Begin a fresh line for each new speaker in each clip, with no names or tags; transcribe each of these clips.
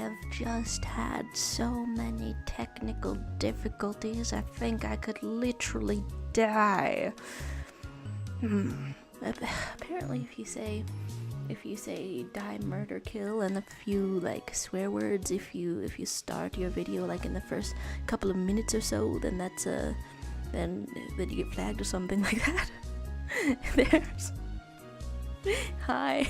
have just had so many technical difficulties, I think I could literally die. Apparently if you say die, murder, kill, and a few like swear words, if you start your video like in the first couple of minutes or so, then that's then you get flagged or something like that. There's hi.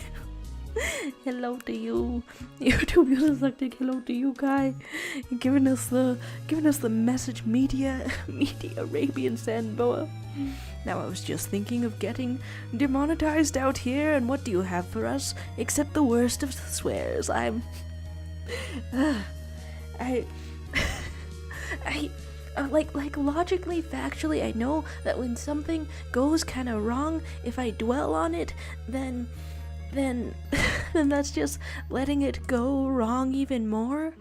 Hello to you. YouTube users like to hello to you, guy. Giving us the message media Arabian Sandboa. Now I was just thinking of getting demonetized out here, and what do you have for us except the worst of swears? like logically, factually, I know that when something goes kind of wrong, if I dwell on it, then that's just letting it go wrong even more.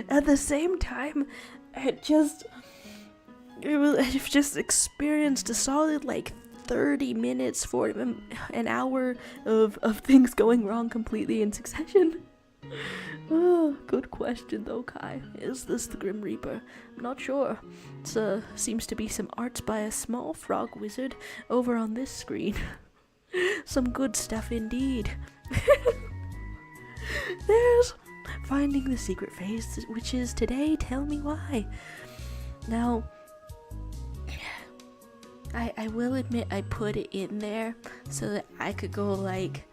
At the same time, I've just experienced a solid like 30 minutes for an hour of things going wrong completely in succession. Oh, good question though, Kai. Is this the Grim Reaper? I'm not sure. It seems to be some arts by a small frog wizard over on this screen. Some good stuff indeed. There's finding the secret phase, which is today. Tell me why. Now, I will admit I put it in there so that I could go like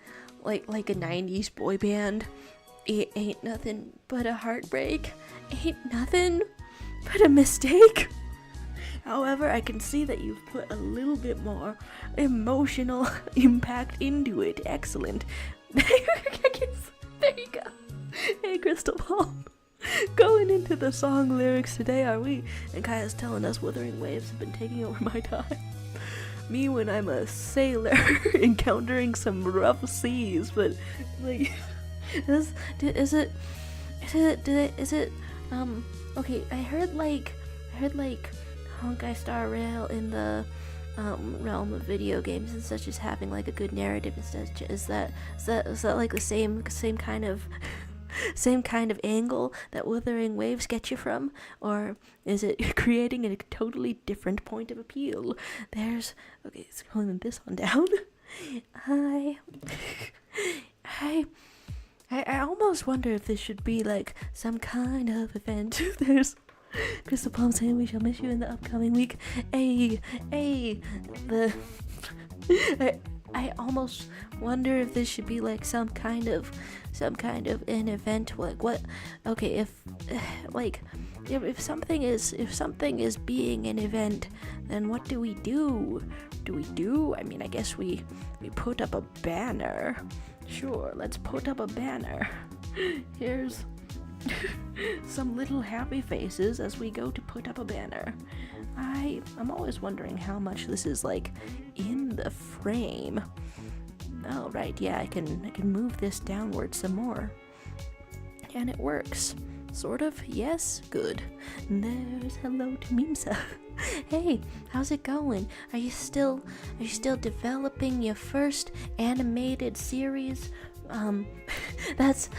a 90s boy band. It ain't nothing but a heartbreak. Ain't nothing but a mistake. However, I can see that you've put a little bit more emotional impact into it. Excellent. There you go. Hey, Crystal Ball. Going into the song lyrics today, are we? And Kaya's telling us Wuthering Waves have been taking over my time. Me when I'm a sailor encountering some rough seas, but like, okay, I heard like Honkai Star Rail in the realm of video games and such as having like a good narrative and such. Is that like the same kind of angle that Wuthering Waves get you from, or is it creating a totally different point of appeal? Okay, scrolling this one down. I almost wonder if this should be like some kind of event. There's Crystal Palm saying we shall miss you in the upcoming week. I almost wonder if this should be like some kind of an event. Like what? Okay, if something is being an event, then what do we do? I mean, I guess we put up a banner. Sure, let's put up a banner. Here's some little happy faces as we go to put up a banner. I'm always wondering how much this is like in the frame. Oh right, yeah, I can move this downward some more. And it works. Sort of, yes, good. And there's hello to Mimsa. Hey, how's it going? Are you still developing your first animated series? That's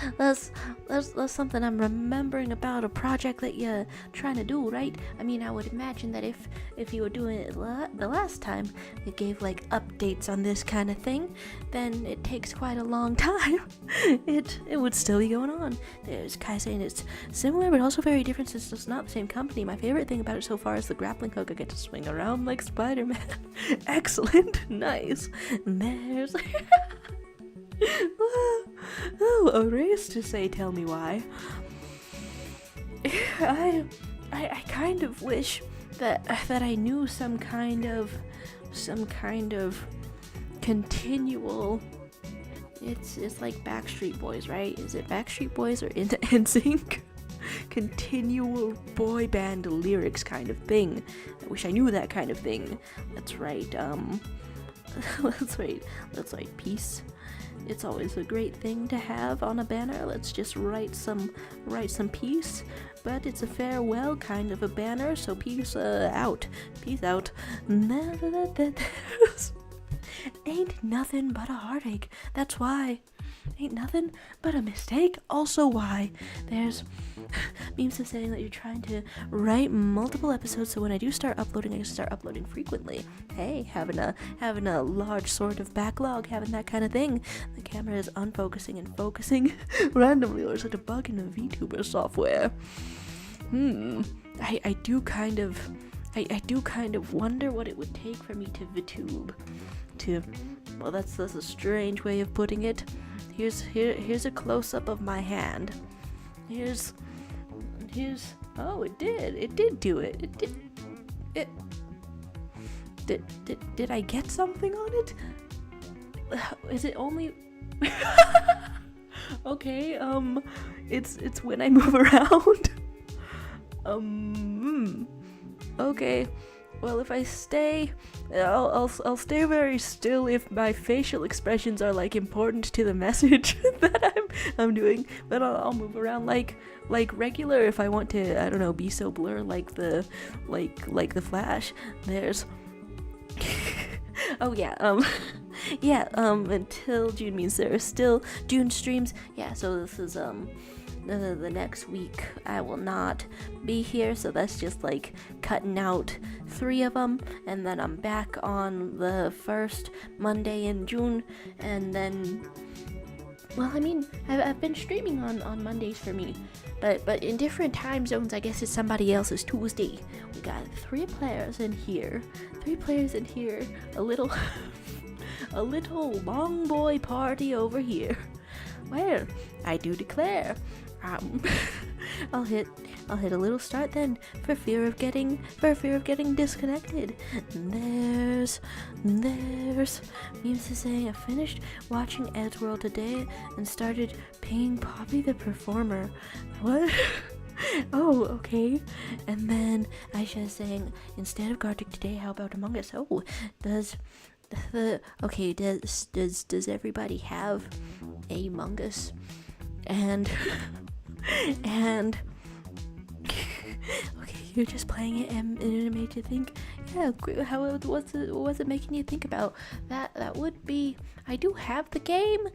something I'm remembering about a project that you're trying to do, right? I mean, I would imagine that if you were doing it the last time, you gave like updates on this kind of thing, then it takes quite a long time. It would still be going on. There's Kai saying it's similar but also very different since it's not the same company. My favorite thing about it so far is the grappling hook. I get to swing around like Spider-Man. Excellent. Nice. And there's oh, a race to say tell me why. I kind of wish that I knew some kind of continual. It's like Backstreet Boys, right? Is it Backstreet Boys or NSYNC? Continual boy band lyrics kind of thing. I wish I knew that kind of thing. That's right. Let's write peace. It's always a great thing to have on a banner. Let's just write some peace, but it's a farewell kind of a banner, so peace out. Peace out. Ain't nothing but a heartache. That's why Ain't nothing but a mistake. Also, why? There's memes are saying that you're trying to write multiple episodes, so when I do start uploading, I can start uploading frequently. Hey, having a large sort of backlog, having that kind of thing. The camera is unfocusing and focusing randomly, or such a bug in the VTuber software. I do kind of wonder what it would take for me to VTube. Well, that's a strange way of putting it. Here's a close-up of my hand. Here's oh, it did do it. Did I get something on it? Is it only okay, it's when I move around. Okay. Well, if I stay, I'll stay very still if my facial expressions are like important to the message that I'm doing. But I'll move around like regular if I want to. I don't know, be so blur like the Flash. There's oh yeah, until June means there are still June streams. Yeah, so this is the next week I will not be here, so that's just like cutting out 3 of them, and then I'm back on the first Monday in June, and then, well, I mean, I've been streaming on Mondays for me, but in different time zones. I guess it's somebody else's Tuesday. We got 3 players in here, a little a little long boy party over here. Well, I do declare, I'll hit a little start then, for fear of getting disconnected. There's memes to say I finished watching Edgeworld today and started paying Poppy the Performer. What? Oh, okay. And then Aisha saying, instead of Gartic today, how about Among Us? Oh, does everybody have a Among Us? And okay, you're just playing it and it made you think. Yeah, what's it making you think about? That would be, I do have the game,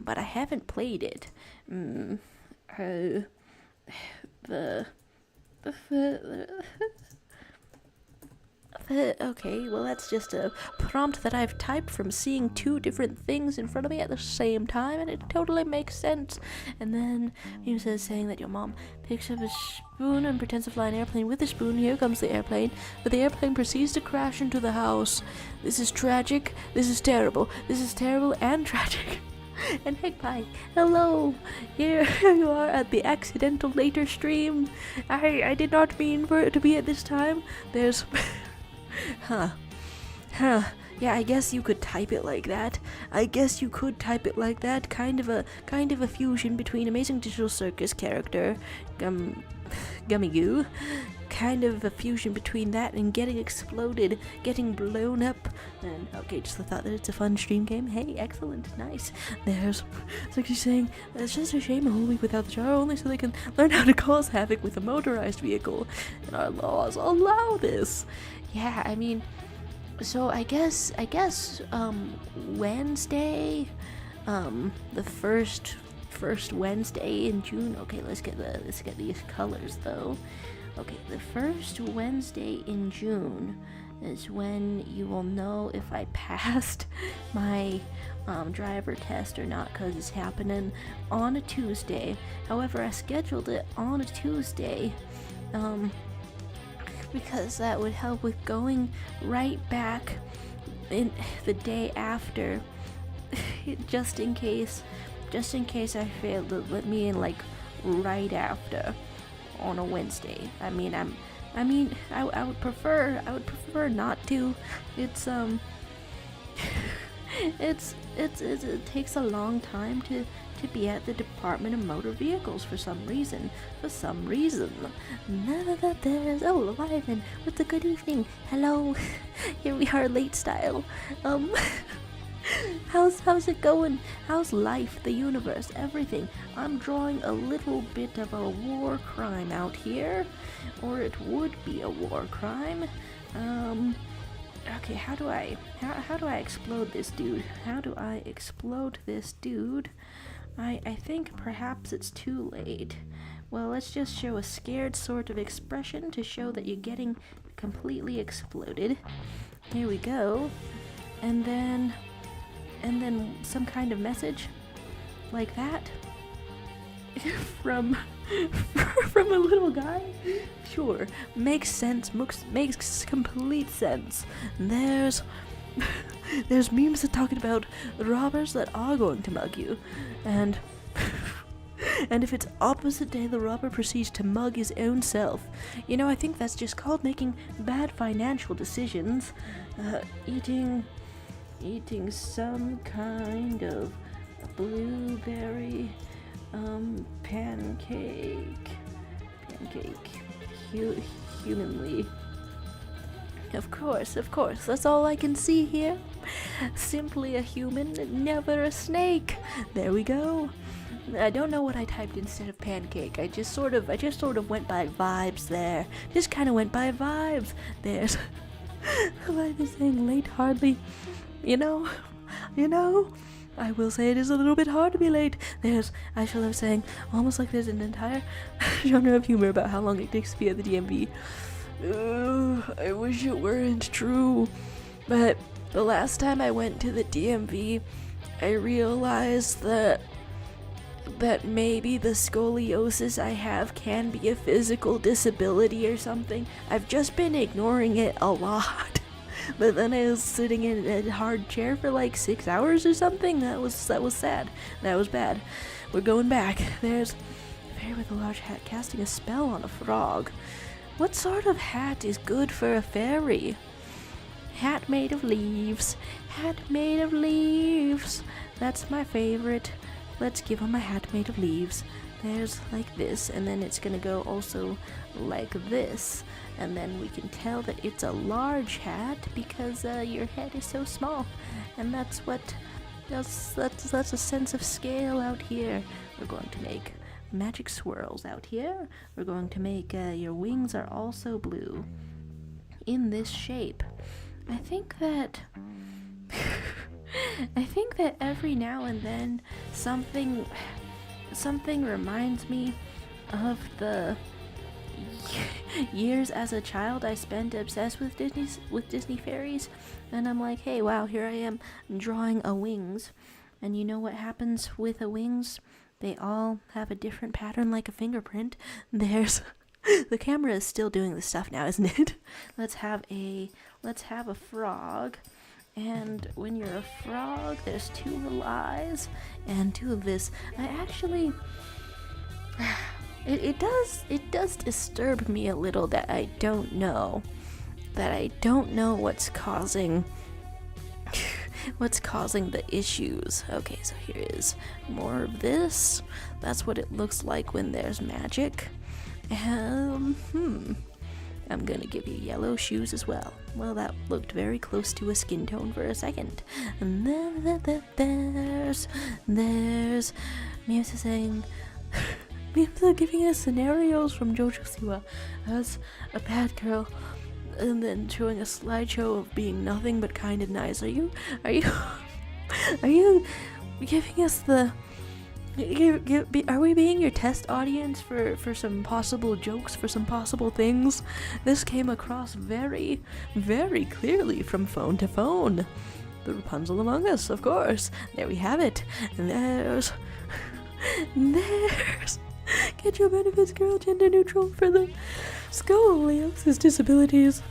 but I haven't played it. Okay, well, that's just a prompt that I've typed from seeing 2 different things in front of me at the same time, and it totally makes sense. And then he says saying that your mom picks up a spoon and pretends to fly an airplane with the spoon. Here comes the airplane, but the airplane proceeds to crash into the house. This is tragic. This is terrible. This is terrible and tragic. And hey, bye. Hello. Here you are at the accidental later stream. I did not mean for it to be at this time. There's Huh. Yeah, I guess you could type it like that. Kind of a fusion between Amazing Digital Circus character, Gummy Goo. Kind of a fusion between that and getting exploded, getting blown up. And okay, just the thought that it's a fun stream game. Hey, excellent, nice. There's Sexy saying, it's just a shame a whole week without the jar, only so they can learn how to cause havoc with a motorized vehicle. And our laws allow this. Yeah, I mean, so I guess Wednesday, the first Wednesday in June. Okay, let's get these colors though. Okay, the first Wednesday in June is when you will know if I passed my driver test or not, because it's happening on a Tuesday. However, I scheduled it on a Tuesday because that would help with going right back in the day after, just in case I failed to let me in like right after on a Wednesday. I would prefer not to. It takes a long time to be at the Department of Motor Vehicles for some reason. None of that there's. Oh, Leviathan, what's a good evening? Hello. Here we are, late style. How's it going? How's life, the universe, everything? I'm drawing a little bit of a war crime out here, or it would be a war crime. Okay, how do I explode this dude? How do I explode this dude? I think perhaps it's too late. Well, let's just show a scared sort of expression to show that you're getting completely exploded. Here we go. And then some kind of message like that from from a little guy. Sure, makes sense. Makes complete sense. There's memes that talking about robbers that are going to mug you, and and if it's opposite day, the robber proceeds to mug his own self. You know, I think that's just called making bad financial decisions. Eating some kind of blueberry pancake humanly. Of course, that's all I can see here. Simply a human, never a snake. There we go. I don't know what I typed instead of pancake. I just sort of went by vibes there. Just kind of went by vibes. There's like this saying late hardly. You know, I will say it is a little bit hard to be late. I shall have saying, almost like there's an entire genre of humor about how long it takes to be at the DMV. I wish it weren't true. But the last time I went to the DMV, I realized that maybe the scoliosis I have can be a physical disability or something. I've just been ignoring it a lot. But then I was sitting in a hard chair for like 6 hours or something. That was sad. That was bad. We're going back. There's a fairy with a large hat casting a spell on a frog. What sort of hat is good for a fairy? Hat made of leaves. Hat made of leaves. That's my favorite. Let's give him a hat made of leaves. There's like this, and then it's gonna go also like this. And then we can tell that it's a large hat because your head is so small. And that's a sense of scale out here. We're going to make magic swirls out here. We're going to make your wings are also blue in this shape. I think that every now and then something reminds me of the years as a child I spent obsessed with Disney fairies, and I'm like, hey, wow, here I am drawing a wings, and you know what happens with a wings? They all have a different pattern, like a fingerprint. There's the camera is still doing this stuff now, isn't it? Let's have a frog. And when you're a frog, there's 2 little eyes and 2 of this. I actually it does disturb me a little that I don't know what's causing the issues. Okay, so here is more of this. That's what it looks like when there's magic. I'm gonna give you yellow shoes as well. Well, that looked very close to a skin tone for a second. And then there's Misa saying, Misa giving us scenarios from JoJo Siwa as a bad girl, and then showing a slideshow of being nothing but kind and nice. Are you giving us the? Are we being your test audience for some possible jokes, for some possible things? This came across very, very clearly from phone to phone. The Rapunzel Among Us, of course. There we have it. And there's get your benefits, girl, gender neutral for the scoliosis disabilities.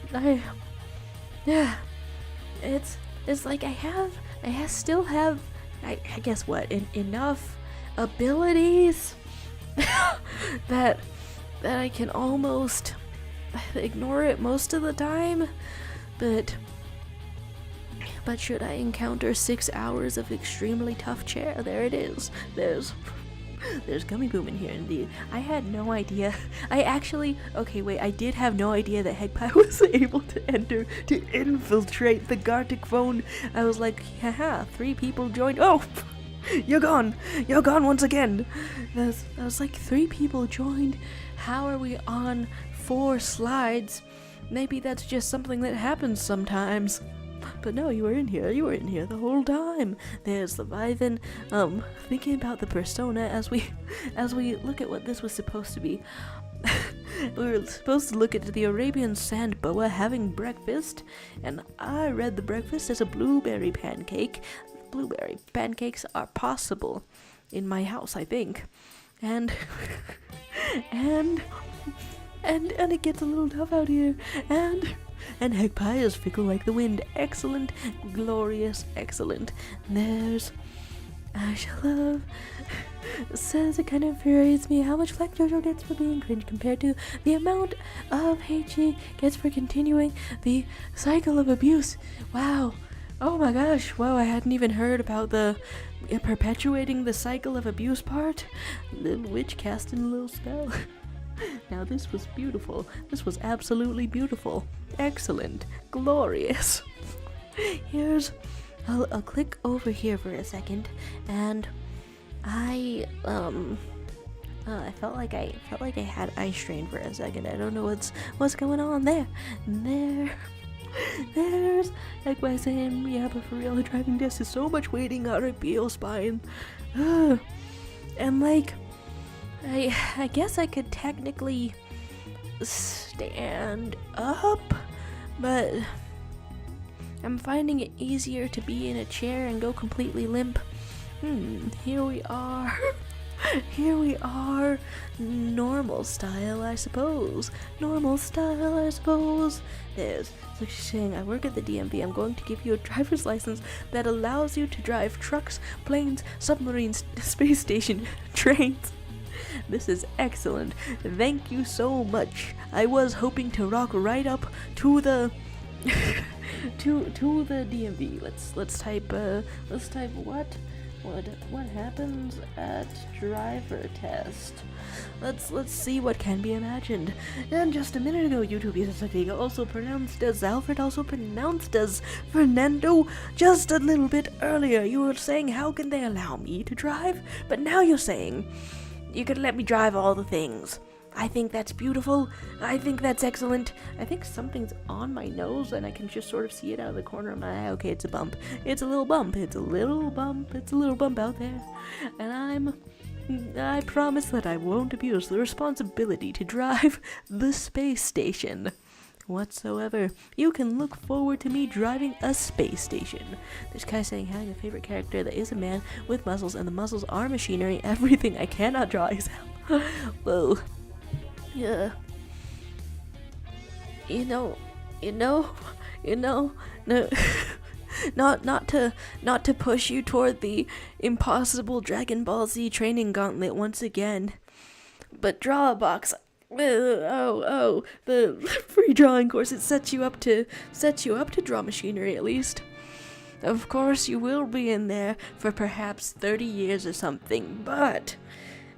It's like I still have guess what, enough abilities that I can almost ignore it most of the time, but should I encounter 6 hours of extremely tough chair, there it is. There's Gummy Boom in here indeed. I had no idea. I did have no idea that Hegpie was able to infiltrate the Gartic phone. I was like, haha, 3 people joined. Oh, you're gone once again. I was like, 3 people joined. How are we on 4 slides? maybe that's just something that happens sometimes. But no, you were in here the whole time. There's Leviathan, thinking about the persona as we look at what this was supposed to be. We were supposed to look at the Arabian sand boa having breakfast, and I read the breakfast as a blueberry pancake. Blueberry pancakes are possible in my house, I think. And it gets a little tough out here, and egg pie is fickle like the wind. Excellent, glorious, excellent. There's I shall love says it kind of infuriates me how much flack JoJo gets for being cringe compared to the amount of hate she gets for continuing the cycle of abuse. Wow. Oh my gosh. Wow, I hadn't even heard about the perpetuating the cycle of abuse part. Little witch casting a little spell. Now this was beautiful. This was absolutely beautiful. Excellent. Glorious. I'll click over here for a second, and I felt like I had eye strain for a second. I don't know what's going on there. There's like by saying, yeah, but for real, the driving test is so much waiting on a PO spine. And like, I guess I could technically stand up, but I'm finding it easier to be in a chair and go completely limp. Here we are. Here we are. Normal style, I suppose. There's, so she's saying, I work at the DMV. I'm going to give you a driver's license that allows you to drive trucks, planes, submarines, space station, trains. This is excellent. Thank you so much. I was hoping to rock right up to the to the DMV. Let's type what happens at driver test. Let's see what can be imagined. And just a minute ago, YouTube users also pronounced as Alfred, also pronounced as Fernando. Just a little bit earlier, you were saying, how can they allow me to drive? But now you're saying, you could let me drive all the things. I think that's beautiful. I think that's excellent. I think something's on my nose and I can just sort of see it out of the corner of my eye. Okay, it's a bump. It's a little bump. It's a little bump out there. And I promise that I won't abuse the responsibility to drive the space station whatsoever. You can look forward to me driving a space station. This guy saying, having a favorite character that is a man with muscles, and the muscles are machinery. Everything I cannot draw is hell. Whoa. Yeah. No. not to push you toward the impossible Dragon Ball Z training gauntlet once again, but draw a box. The free drawing course, it sets you up to draw machinery at least. Of course, you will be in there for perhaps 30 years or something, but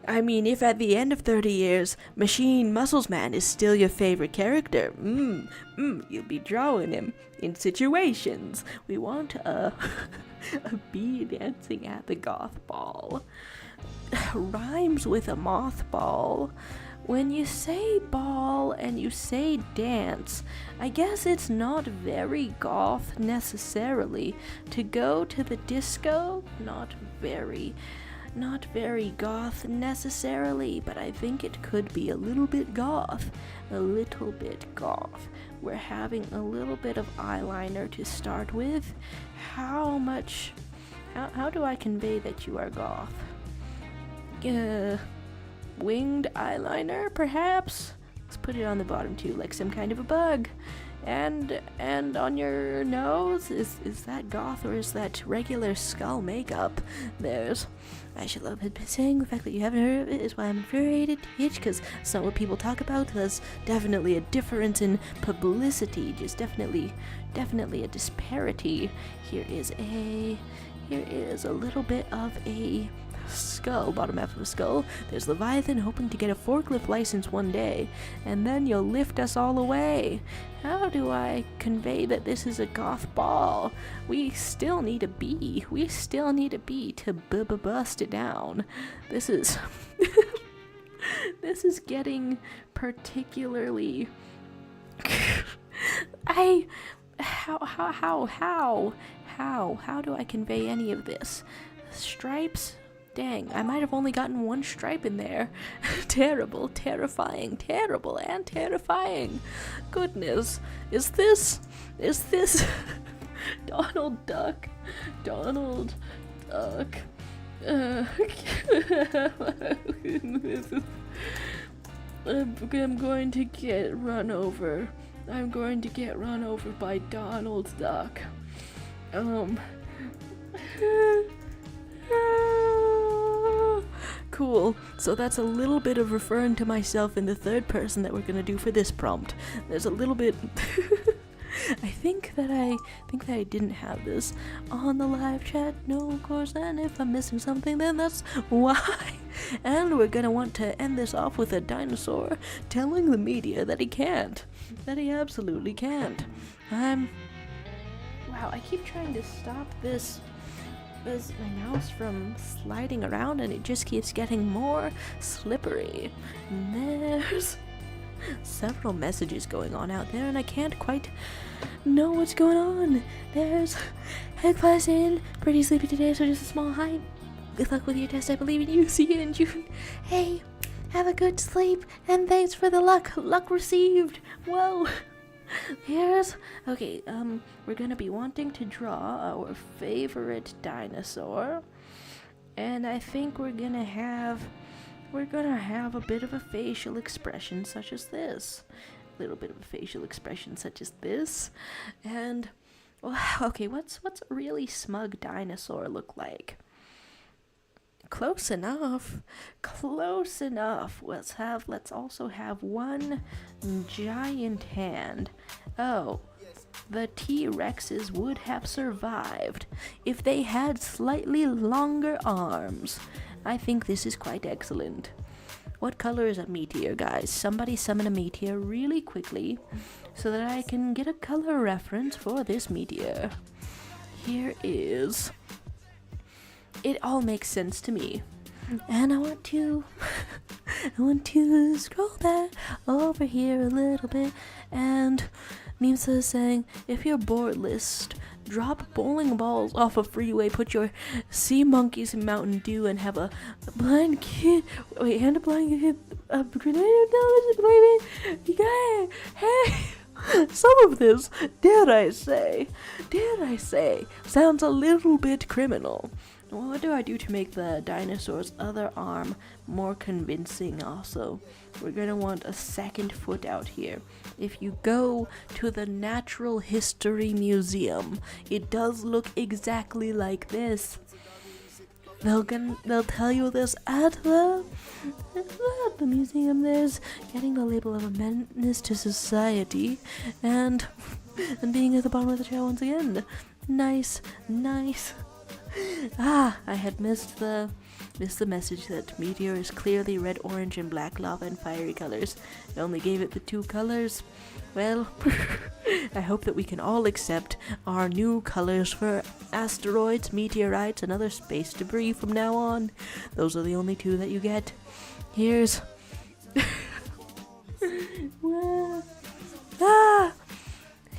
I mean, if at the end of 30 years, Machine Muscles Man is still your favorite character, you'll be drawing him in situations. We want a bee dancing at the goth ball. Rhymes with a mothball. When you say ball and you say dance, I guess it's not very goth necessarily. To go to the disco, not very goth necessarily, but I think it could be a little bit goth. We're having a little bit of eyeliner to start with. How do I convey that you are goth? Winged eyeliner, perhaps? Let's put it on the bottom too, like some kind of a bug. And on your nose, is that goth or is that regular skull makeup? I should love it saying the fact that you haven't heard of it is why I'm infuriated, Hitch, because it's not what people talk about. There's definitely a difference in publicity, just definitely a disparity. Here is a little bit of a skull, bottom half of a skull. There's Leviathan hoping to get a forklift license one day, and then you'll lift us all away. How do I convey that this is a goth ball? We still need a bee. To bust it down. This is this is getting particularly How do I convey any of this? Stripes? Dang, I might have only gotten one stripe in there. Terrible, terrifying, terrible, and terrifying. Goodness, is this Donald Duck? Donald Duck. I'm going to get run over. I'm going to get run over by Donald Duck. Cool. So that's a little bit of referring to myself in the third person that we're gonna do for this prompt. There's a little bit. I think that I didn't have this on the live chat. No, of course. And if I'm missing something, then that's why. And we're gonna want to end this off with a dinosaur telling the media that he can't. That he absolutely can't. Wow, I keep trying to stop my mouse from sliding around and it just keeps getting more slippery. And there's several messages going on out there and I can't quite know what's going on. There's head class in, pretty sleepy today, so just a small height. Good luck with your test, I believe in you. See you in June. Hey, have a good sleep and thanks for the luck received. Whoa. Okay, we're gonna be wanting to draw our favorite dinosaur, and I think we're gonna have a bit of a facial expression such as this, a little bit of a facial expression such as this, and well, okay, what's a really smug dinosaur look like? Close enough. Let's also have one giant hand. Oh, the T-Rexes would have survived if they had slightly longer arms. I think this is quite excellent. What color is a meteor, guys? Somebody summon a meteor really quickly so that I can get a color reference for this meteor. Here is... It all makes sense to me. And I want to scroll back over here a little bit. And Mimsa is saying, if you're bored, list, drop bowling balls off a freeway, put your sea monkeys in Mountain Dew, and have a blind kid, a grenade intelligence, baby. Yeah, hey. Some of this, dare I say, sounds a little bit criminal. What do I do to make the dinosaur's other arm more convincing also? We're gonna want a second foot out here. If you go to the Natural History Museum, it does look exactly like this. They'll tell you this at the museum. There's getting the label of a menace to society and being at the bottom of the trail once again. Nice. I had missed the message that meteor is clearly red, orange, and black lava and fiery colors. I only gave it the 2 colors. Well, I hope that we can all accept our new colors for asteroids, meteorites, and other space debris from now on. Those are the only 2 that you get. Here's...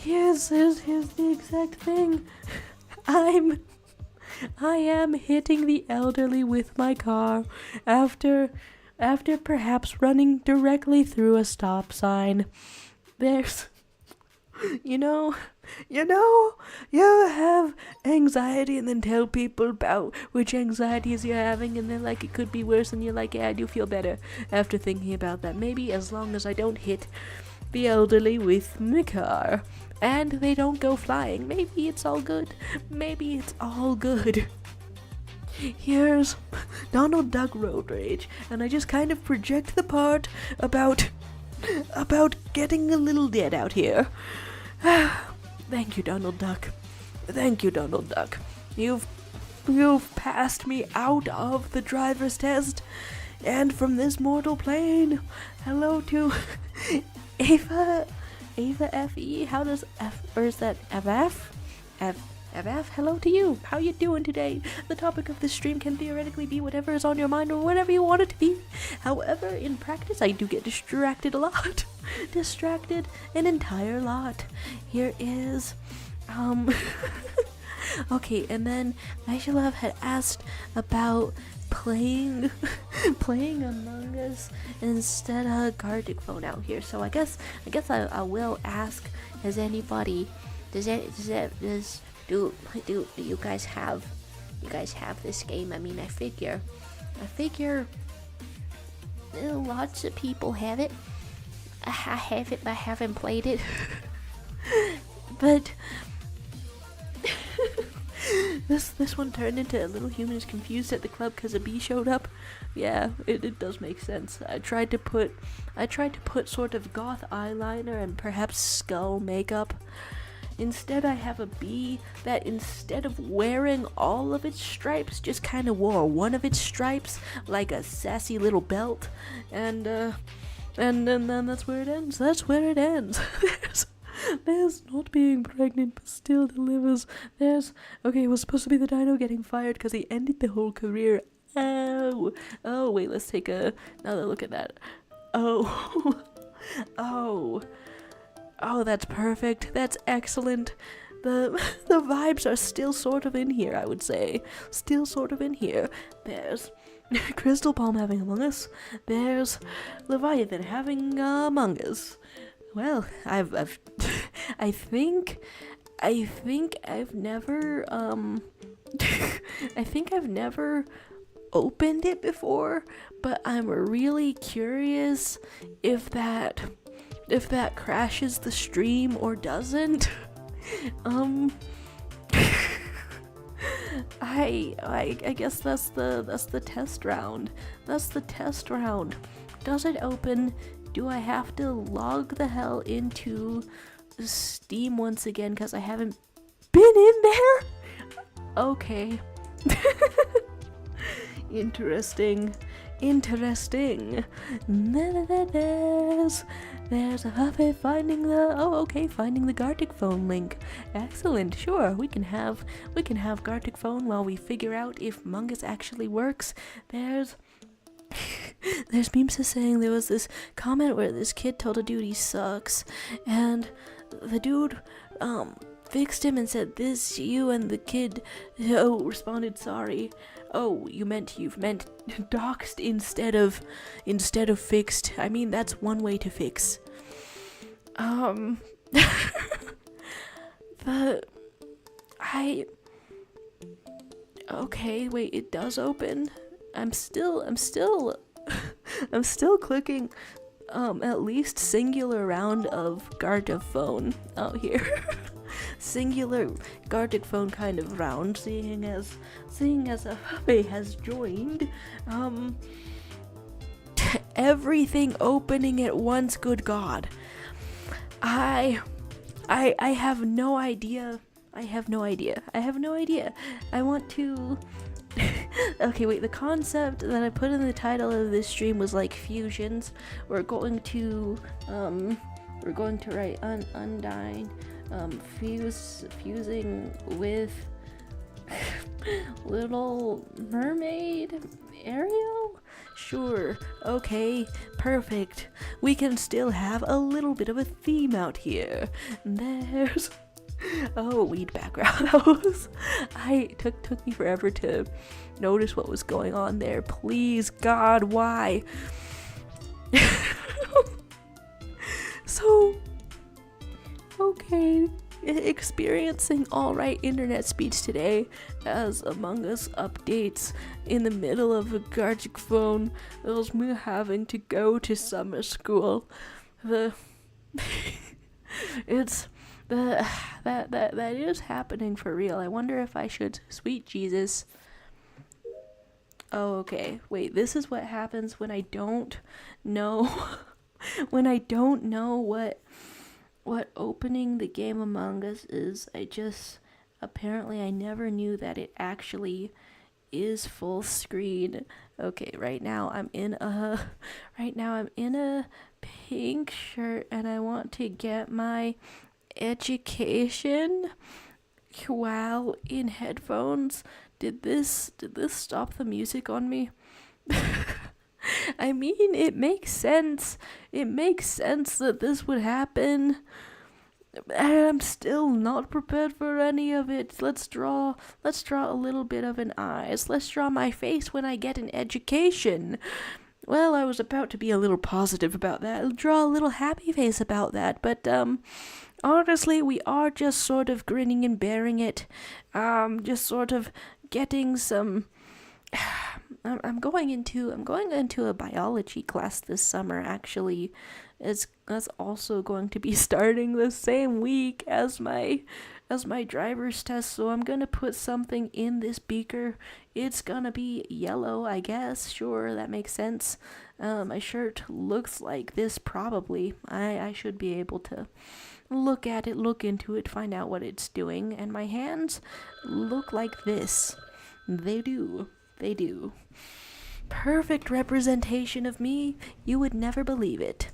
Here's the exact thing. I am hitting the elderly with my car after perhaps running directly through a stop sign. There's, you have anxiety and then tell people about which anxieties you're having and they're like, it could be worse, and you're like, yeah, I do feel better after thinking about that. Maybe as long as I don't hit the elderly with my car and they don't go flying, maybe it's all good. Here's Donald Duck Road Rage, and I just kind of project the part about getting a little dead out here. Thank you, Donald Duck. You've passed me out of the driver's test and from this mortal plane. Hello to Ava F.E. How does F, or is that FF? FF, hello to you. How you doing today? The topic of this stream can theoretically be whatever is on your mind or whatever you want it to be. However, in practice, I do get distracted a lot. Distracted an entire lot. Here is, okay, and then Maishalov had asked about playing Among Us instead of Gartic Phone out here. So I guess I will ask, has anybody do you guys have this game? I mean, I figure lots of people have it. I have it, but I haven't played it. But this one turned into a little human is confused at the club because a bee showed up. Yeah, it does make sense. I tried to put sort of goth eyeliner and perhaps skull makeup. Instead, I have a bee that, instead of wearing all of its stripes, just kind of wore one of its stripes like a sassy little belt, and then that's where it ends. That's where it ends. There's not being pregnant but still delivers. Okay, it was supposed to be the dino getting fired because he ended the whole career. Oh, wait, let's take another look at that. Oh, that's perfect. That's excellent. The vibes are still sort of in here, I would say. Still sort of in here. There's Crystal Palm having Among Us. There's Leviathan having Among Us. Well, I think I've never I think I've never opened it before, but I'm really curious if that crashes the stream or doesn't. I guess that's the test round. That's the test round. Does it open? Do I have to log the hell into Steam once again because I haven't been in there? Okay. Interesting. There's a puppet finding the Gartic Phone link. Excellent. Sure, we can have Gartic Phone while we figure out if Among Us actually works. There's memes saying there was this comment where this kid told a dude he sucks, and the dude fixed him and said, "This you," and the kid responded, "Sorry." Oh, you've meant doxed instead of fixed. I mean, that's one way to fix. But okay, wait, it does open. I'm still clicking at least singular round of Gartic Phone out here. Singular Gartic Phone kind of round, seeing as a puppy has joined. Everything opening at once, good God. I have no idea. I want to okay, wait, the concept that I put in the title of this stream was like fusions. We're going to write undying, fusing with Little Mermaid Ariel? Sure, okay, perfect. We can still have a little bit of a theme out here. There's weed background. Took me forever to notice what was going on there. Please, God, why? So, okay, experiencing alright internet speeds today as Among Us updates in the middle of a Gartic Phone. It was me having to go to summer school. That is happening for real. I wonder if I should. Sweet Jesus. Oh, okay. Wait, this is what happens when I don't know when I don't know what opening the game Among Us is. Apparently I never knew that it actually is full screen. Okay, right now I'm in a pink shirt and I want to get my education while in headphones. Did this stop the music on me? I mean, it makes sense. It makes sense that this would happen. I'm still not prepared for any of it. Let's draw a little bit of an eyes. Let's draw my face when I get an education. Well, I was about to be a little positive about that. I'll draw a little happy face about that, but honestly, we are just sort of grinning and bearing it. Just sort of getting some I'm going into a biology class this summer, actually. That's also going to be starting the same week as my driver's test, so I'm gonna put something in this beaker. It's gonna be yellow, I guess. Sure, that makes sense. My shirt looks like this, probably. I should be able to look at it, look into it, find out what it's doing. And my hands look like this. They do. Perfect representation of me. You would never believe it.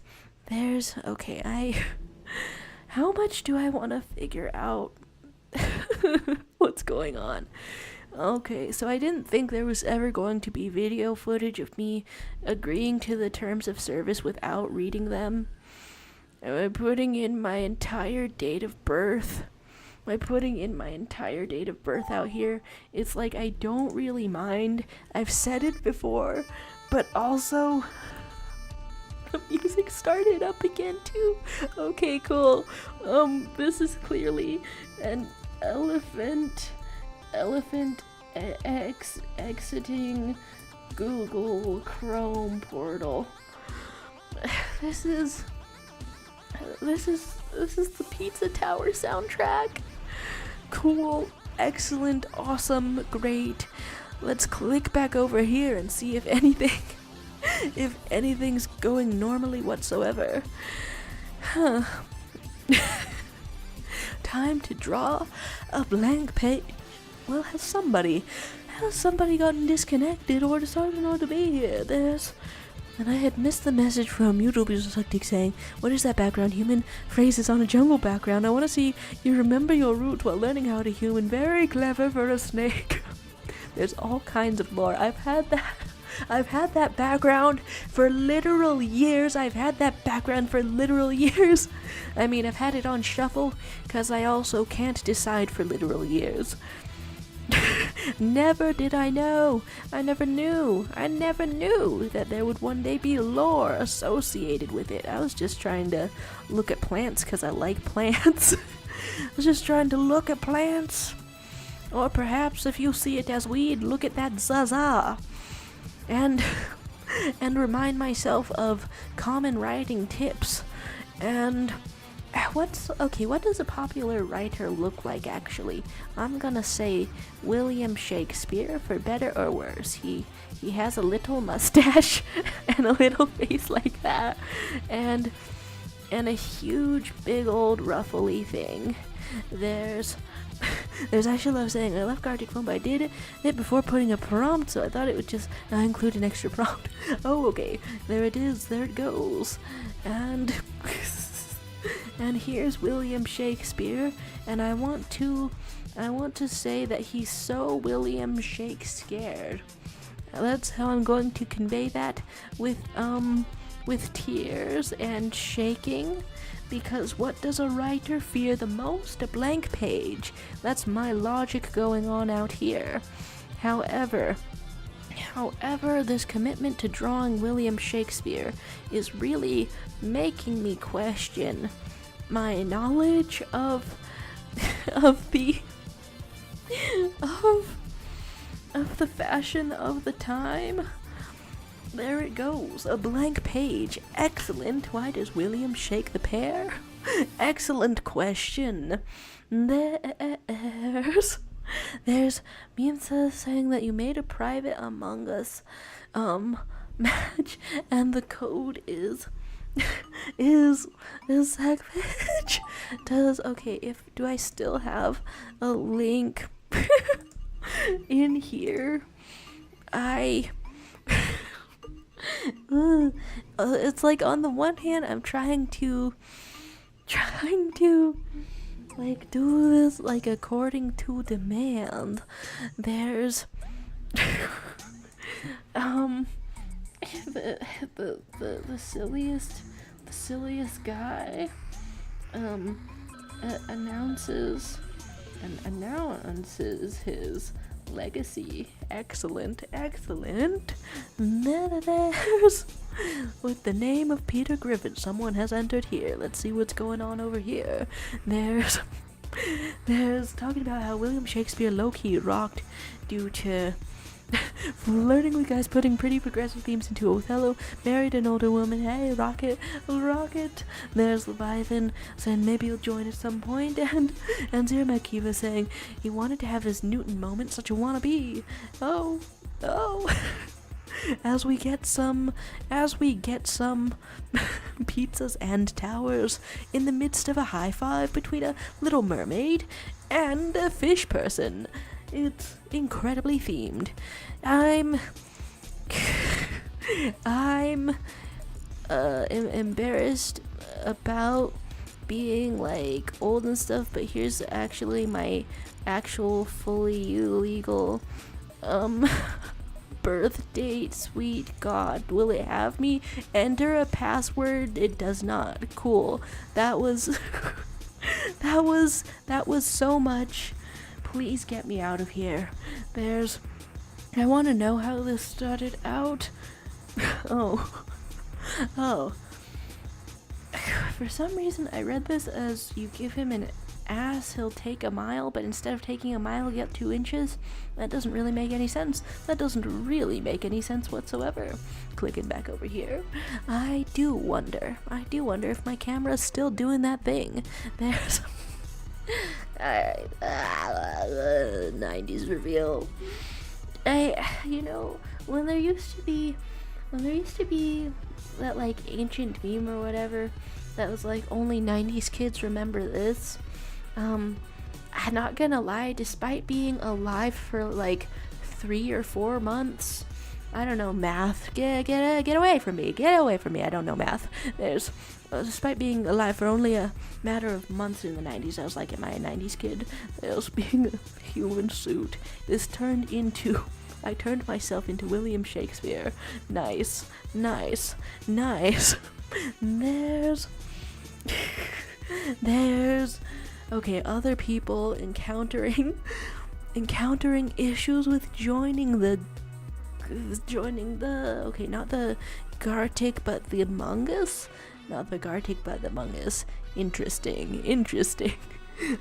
How much do I want to figure out what's going on? Okay, so I didn't think there was ever going to be video footage of me agreeing to the terms of service without reading them. Am I putting in my entire date of birth? Out here? It's like I don't really mind. I've said it before, but also the music started up again too. Okay, cool. This is clearly an elephant exiting Google Chrome portal. This is the Pizza Tower soundtrack. Cool, excellent, awesome, great. Let's click back over here and see if anything's going normally whatsoever. Time to draw a blank page. Well, has somebody gotten disconnected or decided not to be here? And I had missed the message from YouTube saying, "What is that background? Human phrases on a jungle background. I want to see you remember your route while learning how to human. Very clever for a snake." There's all kinds of lore. I've had that background for literal years. I mean, I've had it on shuffle because I also can't decide for literal years. Never did I know. I never knew that there would one day be lore associated with it. I was just trying to look at plants because I like plants. I was just trying to look at plants. Or perhaps if you see it as weed, look at that zaza. And remind myself of common writing tips. And what does a popular writer look like, actually? I'm gonna say William Shakespeare, for better or worse. He has a little mustache and a little face like that, and a huge big old ruffly thing. There's actually, I was saying I left Gartic phone, but I did it before putting a prompt, so I thought it would just include an extra prompt. Oh, okay, there it is, there it goes. And here's William Shakespeare, and I want to say that he's so William Shakespeare. That's how I'm going to convey that with tears and shaking, because what does a writer fear the most? A blank page. That's my logic going on out here. However, this commitment to drawing William Shakespeare is really making me question my knowledge of the fashion of the time. There it goes, a blank page. Excellent. Why does William shake the pear? Excellent question. There's memes saying that you made a private Among Us match, and the code is Sackfetch. Do I still have a link in here? It's like, on the one hand, I'm trying to like do this like according to demand. There's the silliest guy announces his legacy. Excellent. There's with the name of Peter Griffin, someone has entered here. Let's see what's going on over here. There's talking about how William Shakespeare low-key rocked due to flirting with guys, putting pretty progressive themes into Othello, married an older woman, hey, rocket. There's Leviathan saying maybe he'll join at some point, and Zira Makiva saying he wanted to have his Newton moment, such a wannabe. Oh. As we get some pizzas and towers in the midst of a high five between a little mermaid and a fish person. It's incredibly themed. I'm embarrassed about being like old and stuff, but here's actually my actual fully legal birth date. Sweet God, will it have me enter a password? It does not. Cool. That was so much. Please get me out of here. I want to know how this started out. Oh. For some reason, I read this as you give him an ass, he'll take a mile, but instead of taking a mile, he'll get 2 inches. That doesn't really make any sense. Whatsoever. Clicking back over here. I do wonder if my camera's still doing that thing. There's 90s reveal. When there used to be that like ancient meme or whatever that was like only 90s kids remember this. I'm not gonna lie, despite being alive for like 3 or 4 months, I don't know math. Get away from me. I don't know math. Despite being alive for only a matter of months in the 90s, I was like, am I a 90s kid? There's being a human suit. I turned myself into William Shakespeare. Nice. There's okay, other people encountering issues with joining the okay, not the Gartic but the Among Us. Interesting.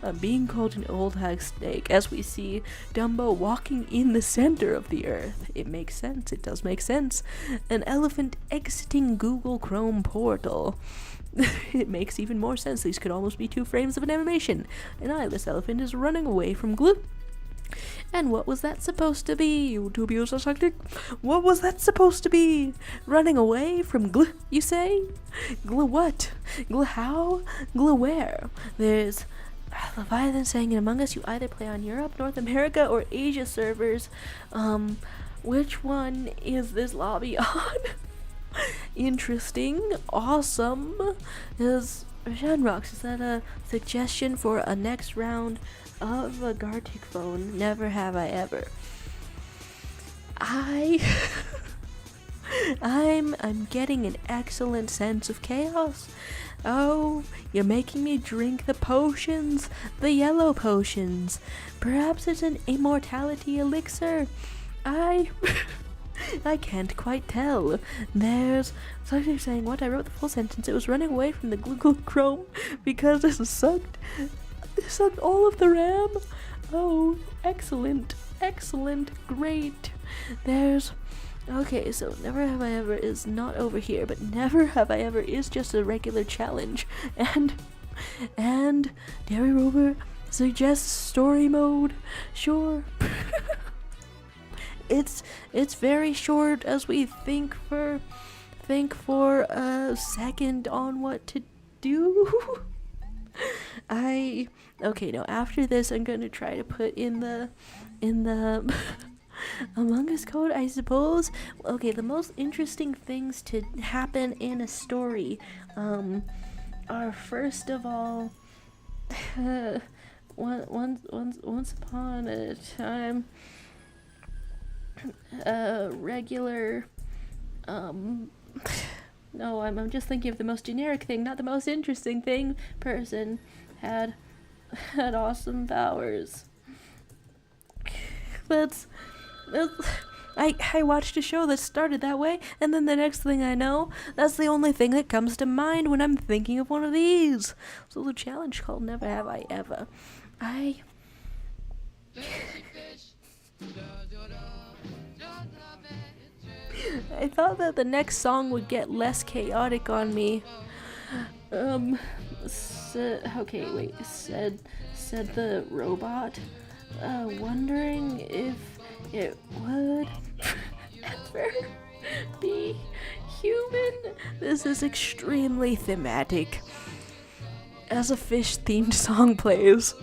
I'm being called an old hag snake as we see Dumbo walking in the center of the earth. It makes sense. It does make sense. An elephant exiting Google Chrome portal. It makes even more sense. These could almost be 2 frames of an animation. An eyeless elephant is running away from glue. And what was that supposed to be? YouTube user tactic? What was that supposed to be? Running away from glue, you say? Glue what? Glue how? Glue where? There's Leviathan saying in Among Us you either play on Europe, North America, or Asia servers. Which one is this lobby on? Interesting. Awesome. Is Shanrox, is that a suggestion for a next round of a Gartic phone? Never have I ever. I'm getting an excellent sense of chaos. Oh, you're making me drink the potions, the yellow potions. Perhaps it's an immortality elixir. I can't quite tell. There's something saying what? I wrote the full sentence. It was running away from the Google Chrome because it sucked all of the RAM. Oh, excellent, great. There's okay, so Never Have I Ever is not over here, but Never Have I Ever is just a regular challenge. And Dairy Rover suggests story mode. Sure. It's very short as we think for a second on what to do. Okay, no, after this I'm gonna try to put in the Among Us code, I suppose. Okay, the most interesting things to happen in a story are first of all Once upon a time, regular, no, I'm just thinking of the most generic thing, not the most interesting thing. Person had awesome powers. That's I watched a show that started that way, and then the next thing I know, that's the only thing that comes to mind when I'm thinking of one of these. So the challenge called Never Have I Ever. I thought that the next song would get less chaotic on me. Said the robot, wondering if it would ever be human. This is extremely thematic. As a fish-themed song plays.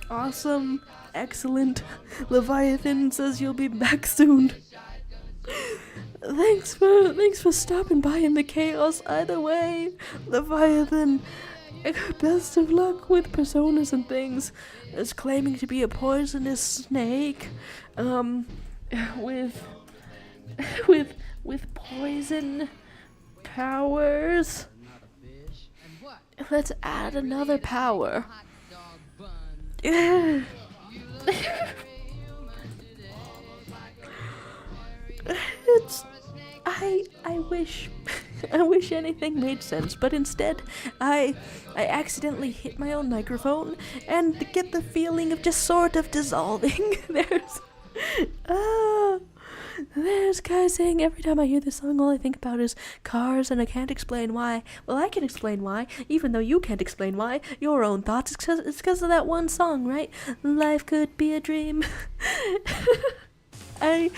Awesome, excellent. Leviathan says you'll be back soon. Thanks for stopping by in the chaos either way, Leviathan. Best of luck with personas and things. Is claiming to be a poisonous snake, with poison powers. Let's add another power. I wish anything made sense, but instead I accidentally hit my own microphone and get the feeling of just sort of dissolving. There's guys saying every time I hear this song all I think about is cars and I can't explain why. Well, I can explain why, even though you can't explain why. Your own thoughts, it's because of that one song, right? Life could be a dream. I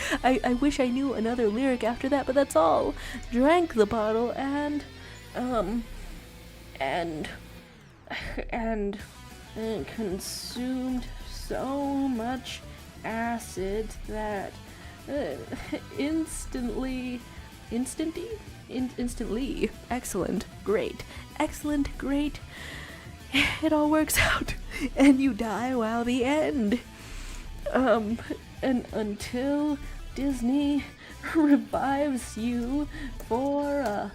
wish I knew another lyric after that, but that's all. Drank the bottle and consumed so much acid that instantly, excellent, great, it all works out, and you die while the end. And until Disney revives you for a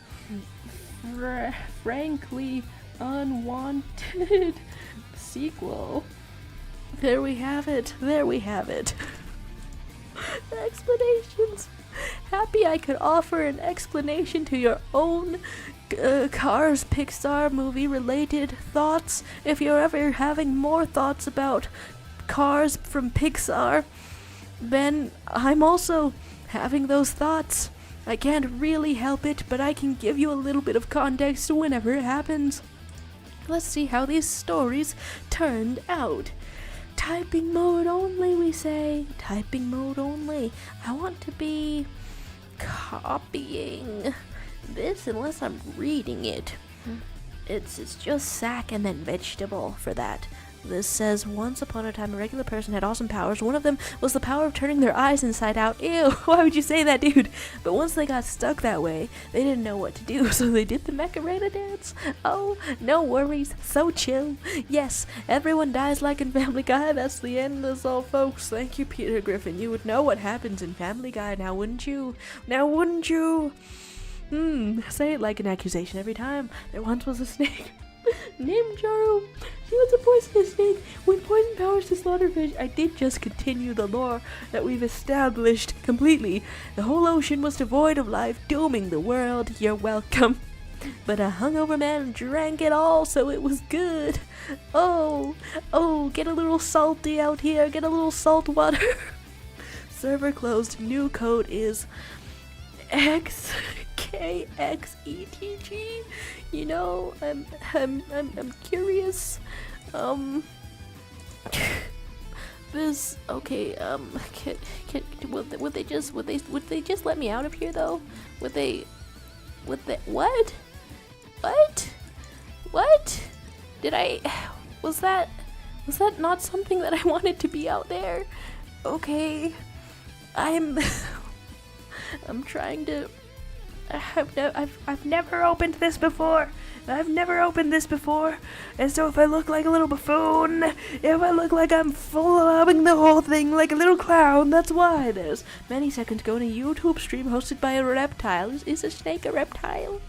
frankly unwanted sequel. There we have it. Explanations. Happy I could offer an explanation to your own Cars Pixar movie related thoughts. If you're ever having more thoughts about Cars from Pixar, then I'm also having those thoughts. I can't really help it, but I can give you a little bit of context whenever it happens. Let's see how these stories turned out. Typing mode only, we say. Typing mode only. I want to be copying this unless I'm reading it. It's just sack and then vegetable for that. This says, once upon a time, a regular person had awesome powers. One of them was the power of turning their eyes inside out. Ew, why would you say that, dude? But once they got stuck that way, they didn't know what to do, so they did the Macarena dance. Oh, no worries, so chill. Yes, everyone dies like in Family Guy. That's the end, that's all, folks. Thank you, Peter Griffin. You would know what happens in Family Guy, now wouldn't you? Say it like an accusation every time. There once was a snake named Jaro. She was a poisonous snake with poison powers to slaughter fish. I did just continue the lore that we've established completely. The whole ocean was devoid of life, dooming the world. You're welcome. But a hungover man drank it all, so it was good. Oh, get a little salty out here. Get a little salt water. Server closed. New code is XKXETG. You know, I'm curious. This okay. Would they just let me out of here though? Would they? What? Did I? Was that not something that I wanted to be out there? Okay, I'm trying to. I've never opened this before. I've never opened this before, and so if I look like a little buffoon, if I look like I'm following the whole thing like a little clown, that's why. There's many seconds ago in a YouTube stream hosted by a reptile. Is a snake a reptile?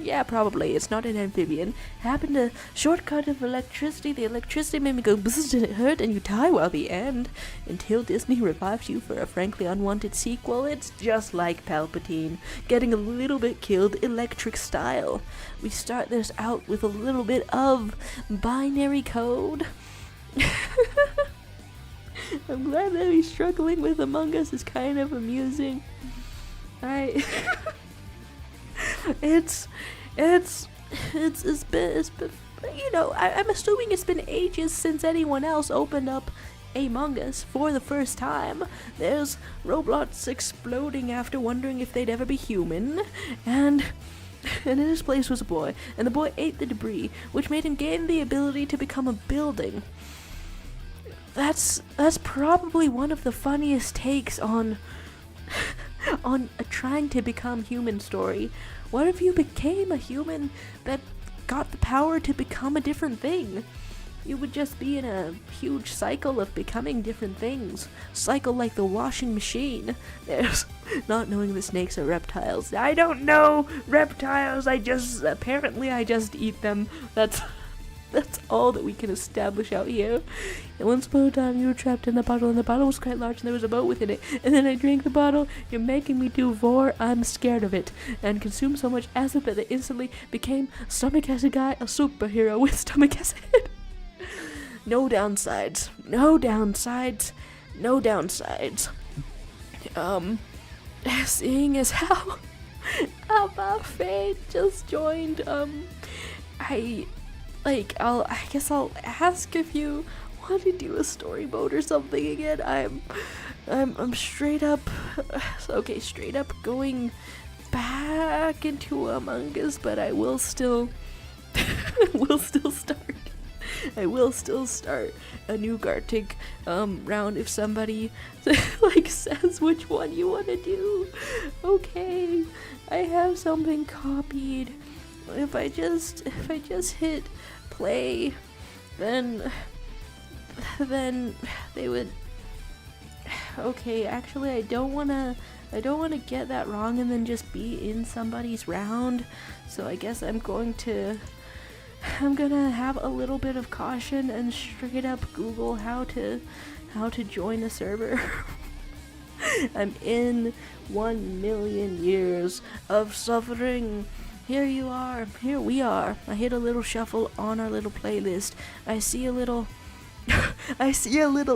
Yeah, probably. It's not an amphibian. Happened to shortcut of electricity. The electricity made me go bzzz and it hurt, and you die while the end. Until Disney revives you for a frankly unwanted sequel. It's just like Palpatine, getting a little bit killed electric style. We start this out with a little bit of binary code. I'm glad that he's struggling with Among Us is kind of amusing. It's been, you know, I'm assuming it's been ages since anyone else opened up Among Us for the first time. There's robots exploding after wondering if they'd ever be human, and in his place was a boy, and the boy ate the debris, which made him gain the ability to become a building. That's probably one of the funniest takes on on a trying to become human story. What if you became a human that got the power to become a different thing? You would just be in a huge cycle of becoming different things. Cycle like the washing machine. There's not knowing the snakes are reptiles. I don't know reptiles, apparently I just eat them. That's all that we can establish out here. And once upon a time you were trapped in the bottle, and the bottle was quite large and there was a boat within it. And then I drank the bottle. You're making me do vor. I'm scared of it. And consumed so much acid that I instantly became stomach acid guy, a superhero with stomach acid. No downsides. Seeing as how Fate just joined, I guess I'll ask if you want to do a story mode or something again. I'm straight up going back into Among Us, but I will still start a new Gartic round if somebody says which one you want to do. Okay, I have something copied. If I just hit play, then they would. Okay, actually, I don't wanna get that wrong and then just be in somebody's round. So I guess I'm gonna have a little bit of caution and straight up Google how to join a server. I'm in 1 million years of suffering. Here we are. I hit a little shuffle on our little playlist. I see a little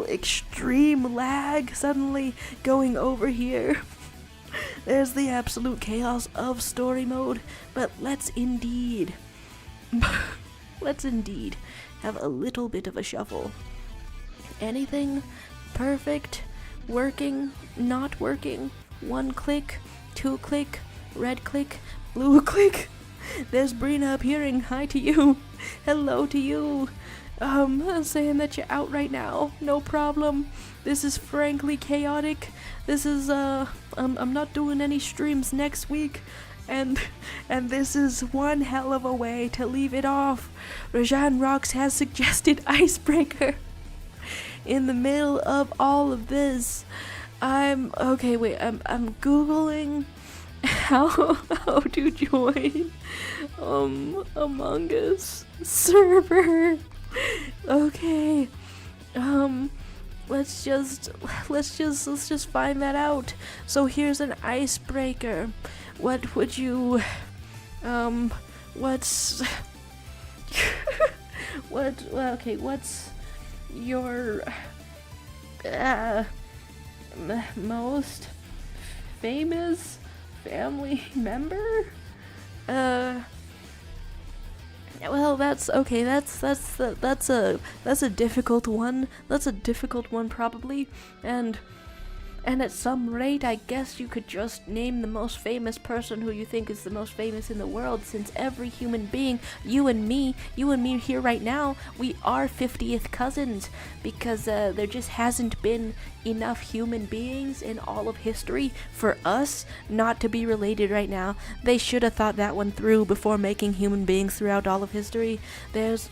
extreme lag suddenly going over here. There's the absolute chaos of story mode, but let's indeed have a little bit of a shuffle. Anything perfect, working, not working, 1 click, 2 click, red click, blue click. There's Brina appearing. Hi to you. Hello to you. Saying that you're out right now. No problem. This is frankly chaotic. This is I'm not doing any streams next week. And this is one hell of a way to leave it off. Rajan Rocks has suggested Icebreaker. In the middle of all of this, I'm Googling how to join Among Us server. Okay. Let's just find that out. So here's an icebreaker. What would you what's what's your most famous family member? Well, that's okay. That's a difficult one. That's a difficult one probably. And And at some rate, I guess you could just name the most famous person who you think is the most famous in the world, since every human being, you and me here right now, we are 50th cousins, because there just hasn't been enough human beings in all of history for us not to be related right now. They should have thought that one through before making human beings throughout all of history. There's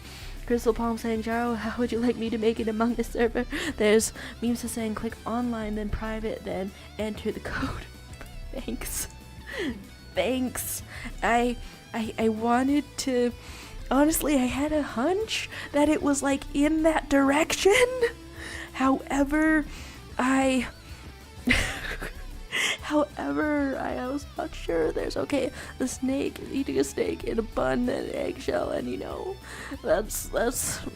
Crystal Palm saying, Jaro, how would you like me to make it Among Us server? There's Mimsa saying, click online, then private, then enter the code. Thanks. Thanks. I wanted to... Honestly, I had a hunch that it was, like, in that direction. However, I was not sure. There's, okay, the snake, eating a snake in a bun and an eggshell, and you know, that's,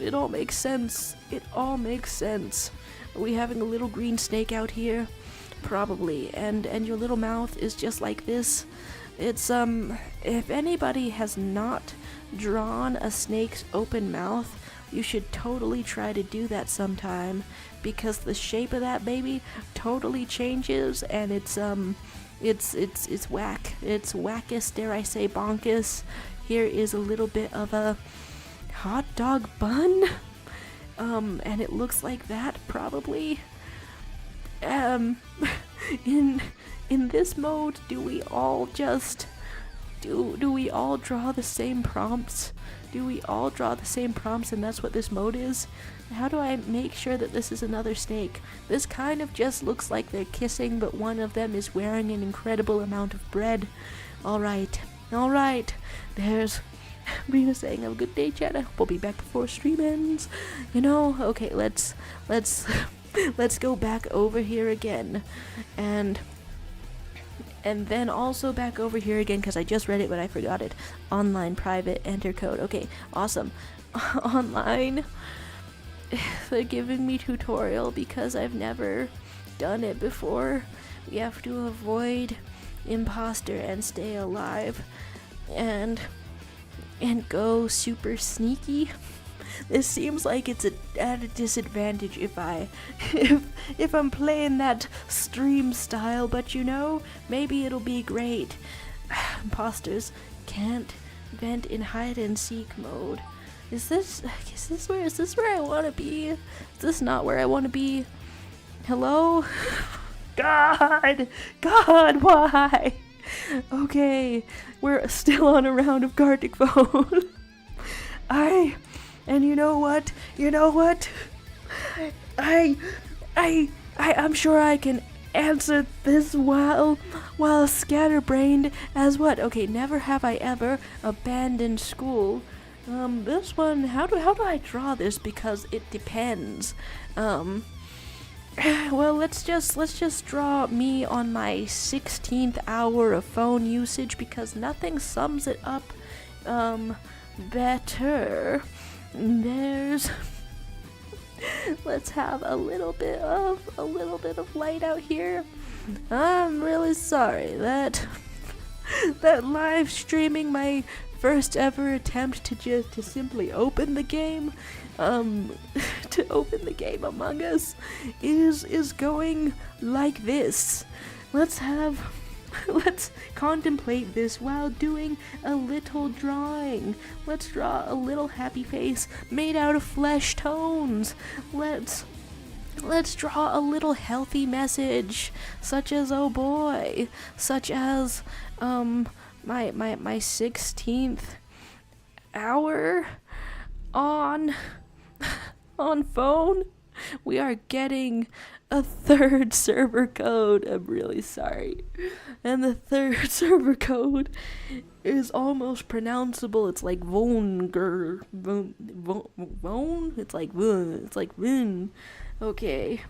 it all makes sense. It all makes sense. Are we having a little green snake out here? Probably. And your little mouth is just like this. It's, if anybody has not drawn a snake's open mouth, you should totally try to do that sometime, because the shape of that baby totally changes, and it's whack. It's wackus, dare I say bonkus. Here is a little bit of a hot dog bun, and it looks like that probably. In this mode, do we all just do we all draw the same prompts? Do we all draw the same prompts, and that's what this mode is? How do I make sure that this is another snake? This kind of just looks like they're kissing, but one of them is wearing an incredible amount of bread. Alright. There's Rena saying, have a good day, chat. We'll be back before stream ends. You know, okay, let's go back over here again. And then also back over here again, because I just read it but I forgot it. Online, private, enter code. Okay, awesome. Online. They're giving me tutorial because I've never done it before. We have to avoid imposter and stay alive. And go super sneaky. This seems like it's at a disadvantage if I'm playing that stream style, but you know, maybe it'll be great. Imposters can't vent in hide and seek mode. Is this where I want to be? Is this not where I want to be? Hello? God, why? Okay, we're still on a round of Gartic phone. And you know what? I'm sure I can answer this while scatterbrained as what? Okay, never have I ever abandoned school. This one, how do I draw this? Because it depends. Well, let's just draw me on my 16th hour of phone usage, because nothing sums it up better. Let's have a little bit of light out here. I'm really sorry that live streaming my first ever attempt to simply open the game to open the game Among Us is going like this. Let's contemplate this while doing a little drawing. Let's draw a little happy face made out of flesh tones. Let's draw a little healthy message, such as oh boy, such as my 16th hour on phone. We are getting a third server code. I'm really sorry. And the third server code is almost pronounceable. It's like Vonger. Von? It's like Vun. It's like Vun. Okay.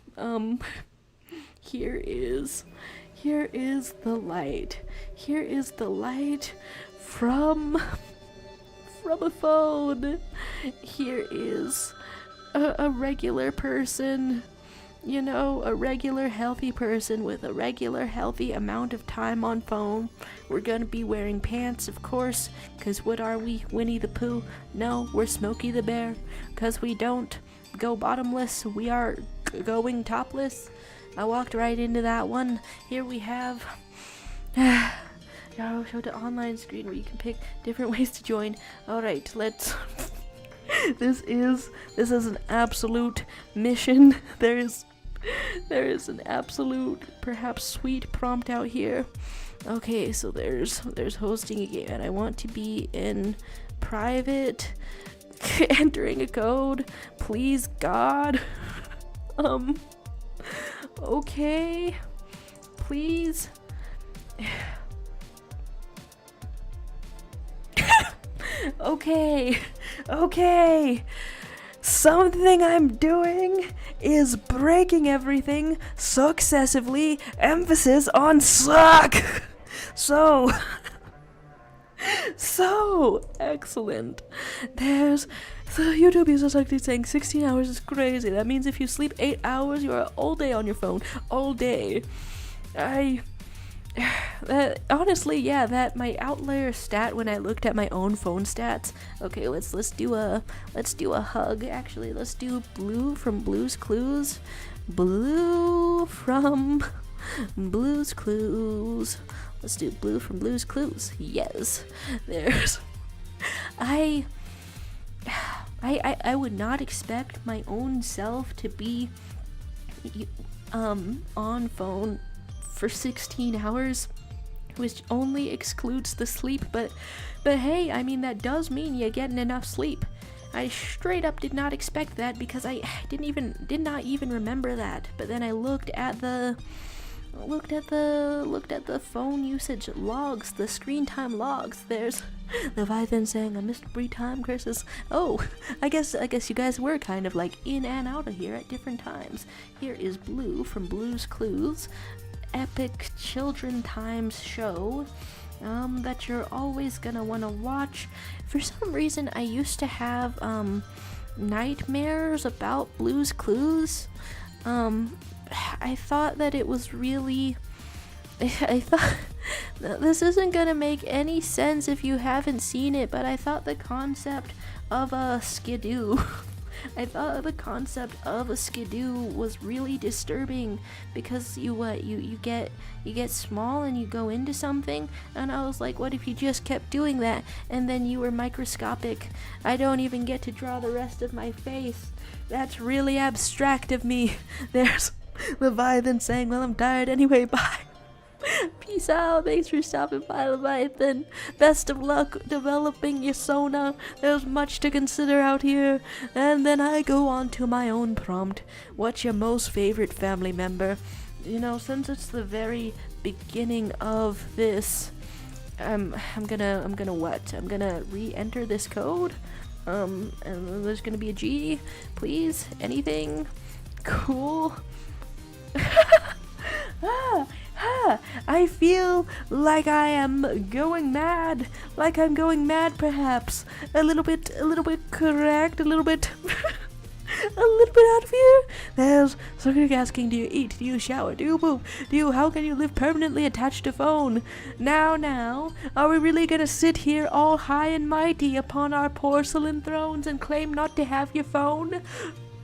Here is the light. Here is the light from a phone. Here is a regular person, you know, a regular healthy person with a regular healthy amount of time on phone. We're gonna be wearing pants, of course, because what are we, Winnie the Pooh? No, we're Smokey the Bear, because we don't go bottomless, we are going topless. I walked right into that one. Here we have Yaro showed the online screen where you can pick different ways to join. Alright, let's this is an absolute mission. There is an absolute, perhaps sweet prompt out here. Okay, so there's hosting a game, and I want to be in private, entering a code. Please, God. Okay. Please. Okay. Something I'm doing is breaking everything successively. Emphasis on suck. So excellent. There's the YouTube users like saying 16 hours is crazy. That means if you sleep 8 hours, you are all day on your phone, all day. Honestly, yeah, that my outlier stat when I looked at my own phone stats. Okay, let's do a hug. Actually, let's do Blue from Blue's Clues. Blue from Blue's Clues. Let's do Blue from Blue's Clues. Yes, there's. I would not expect my own self to be on phone for 16 hours, which only excludes the sleep, but hey, I mean, that does mean you're getting enough sleep. I straight up did not expect that because I did not even remember that. But then I looked at the phone usage logs, the screen time logs. There's Leviathan saying I missed free time curses. Oh, I guess you guys were kind of like in and out of here at different times. Here is Blue from Blue's Clues, epic children times show that you're always gonna want to watch. For some reason, I used to have nightmares about Blue's Clues. I thought that it was really I thought this isn't gonna make any sense if you haven't seen it, but I thought the concept of a skidoo was really disturbing because you get small and you go into something, and I was like, what if you just kept doing that and then you were microscopic? I don't even get to draw the rest of my face. That's really abstract of me. There's Leviathan saying, well, I'm tired anyway, bye. Peace out. Thanks for stopping by, Leviathan. Best of luck developing your Sona. There's much to consider out here. And then I go on to my own prompt. What's your most favorite family member? You know, since it's the very beginning of this, I'm gonna re-enter this code. And there's gonna be a G. Please, anything cool. I feel like I am going mad. Like I'm going mad, perhaps. A little bit correct, a little bit out of here. There's somebody asking, do you eat? Do you shower? Do you poop? How can you live permanently attached to phone? Now, are we really gonna sit here all high and mighty upon our porcelain thrones and claim not to have your phone?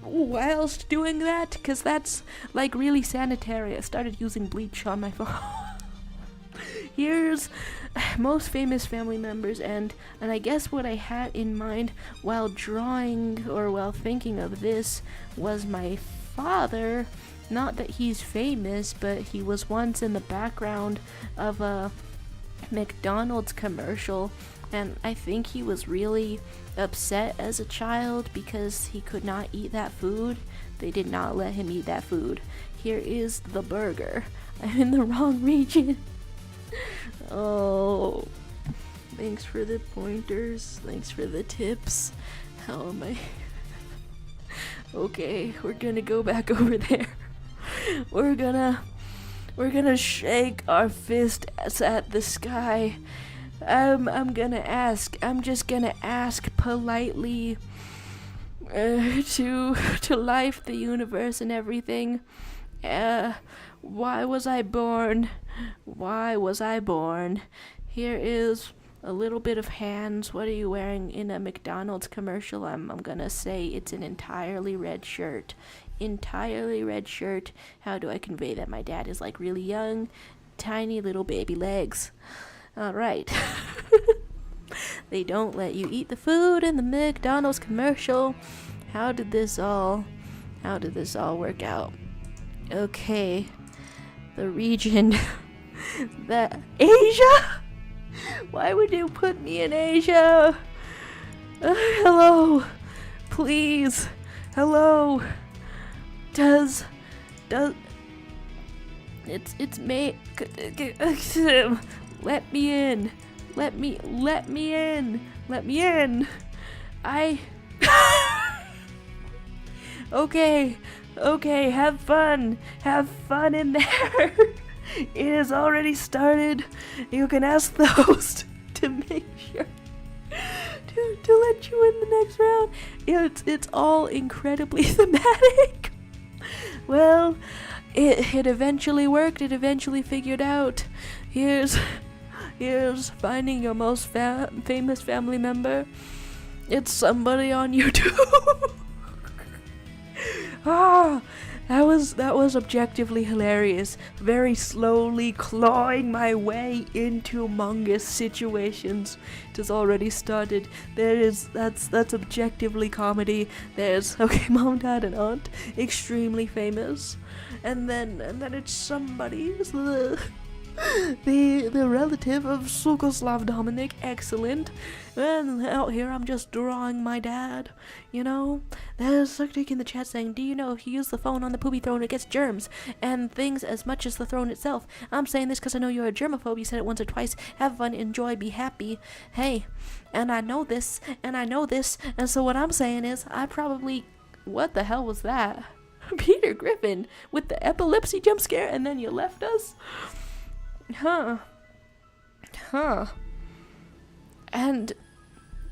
Whilst doing that, because that's like really sanitary. I started using bleach on my phone. Here's most famous family members, and I guess what I had in mind while drawing or while thinking of this was my father. Not that he's famous, but he was once in the background of a McDonald's commercial, and I think he was really upset as a child because he could not eat that food. They did not let him eat that food. Here is the burger. I'm in the wrong region. Oh, thanks for the pointers. Thanks for the tips. How am I? Okay, we're gonna go back over there. We're gonna shake our fist at the sky. I'm just gonna ask politely to life, the universe, and everything. Why was I born? Here is a little bit of hands. What are you wearing in a McDonald's commercial? I'm gonna say it's an entirely red shirt. Entirely red shirt. How do I convey that my dad is like really young, tiny little baby legs? All right. They don't let you eat the food in the McDonald's commercial. How did this all work out? Okay. The region. Asia? Why would you put me in Asia? Hello. Please. Hello. It's me. Let me in. Let me in. Okay, have fun in there. It has already started. You can ask the host to make sure to let you in the next round. It's all incredibly thematic. Well, it eventually worked. It eventually figured out. Here's finding your most famous family member. It's somebody on YouTube. That was objectively hilarious. Very slowly clawing my way into Among Us situations. It has already started. That's objectively comedy. There's mom, dad, and aunt, extremely famous, and then it's somebody's the relative of Sukoslav Dominic, excellent. And out here I'm just drawing my dad, you know. There's Suktik in the chat saying, do you know if you use the phone on the poopy throne it gets germs and things as much as the throne itself? I'm saying this because I know you're a germaphobe. You said it once or twice. Have fun, enjoy, be happy. Hey, and I know this, and so what I'm saying is I probably... What the hell was that? Peter Griffin with the epilepsy jump scare, and then you left us? Huh. And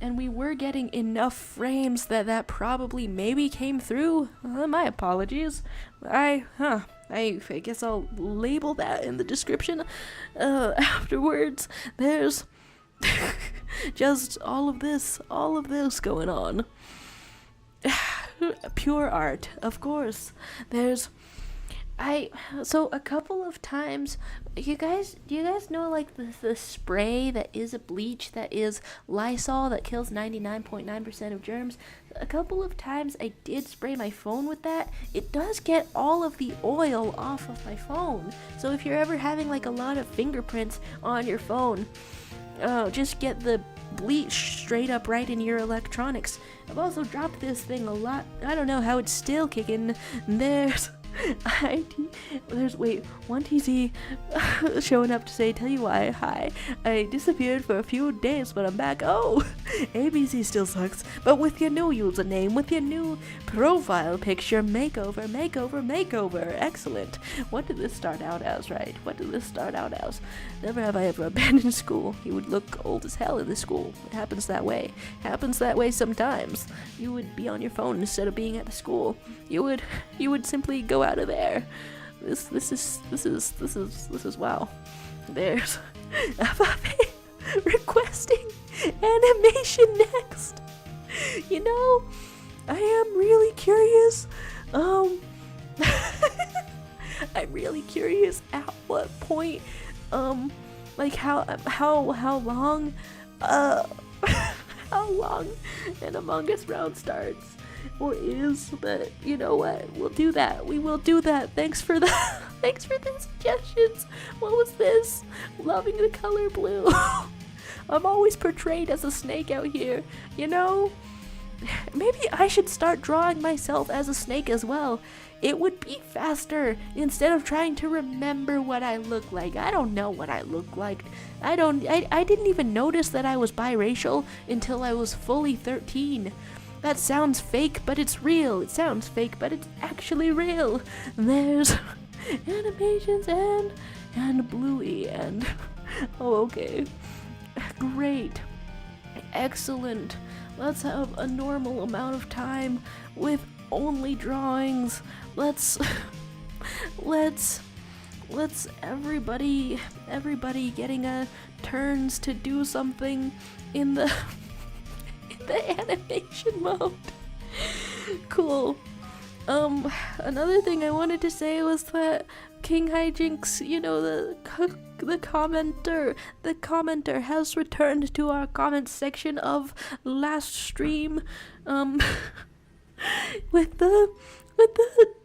we were getting enough frames that probably maybe came through. My apologies. I guess I'll label that in the description afterwards. There's just all of this going on. Pure art, of course. So a couple of times, do you guys know like the spray that is a bleach that is Lysol that kills 99.9% of germs? A couple of times I did spray my phone with that. It does get all of the oil off of my phone. So if you're ever having like a lot of fingerprints on your phone, just get the bleach straight up right in your electronics. I've also dropped this thing a lot. I don't know how it's still kicking. There's one TZ showing up to say, tell you why, hi, I disappeared for a few days, but I'm back. Oh, ABC still sucks, but with your new username, with your new profile picture, makeover, excellent. What did this start out as, right? Never have I ever abandoned school. You would look old as hell in this school. It happens that way sometimes. You would be on your phone instead of being at the school. You would simply go out of there. This is wow. There's requesting animation next. You know, I am really curious. I'm really curious at what point, like how long, how long an Among Us round starts. Or is, but you know what? We'll do that. We will do that. Thanks for the suggestions. What was this? Loving the color blue. I'm always portrayed as a snake out here, you know? Maybe I should start drawing myself as a snake as well. It would be faster instead of trying to remember what I look like. I don't know what I look like. I didn't even notice that I was biracial until I was fully 13. That sounds fake, but it's real. It sounds fake, but it's actually real. There's animations and Bluey and... Oh, okay. Great. Excellent. Let's have a normal amount of time with only drawings. Let's let's everybody getting a turns to do something in the in the animation mode. Cool. Another thing I wanted to say was that King Hijinks, you know, the commenter has returned to our comment section of last stream, with the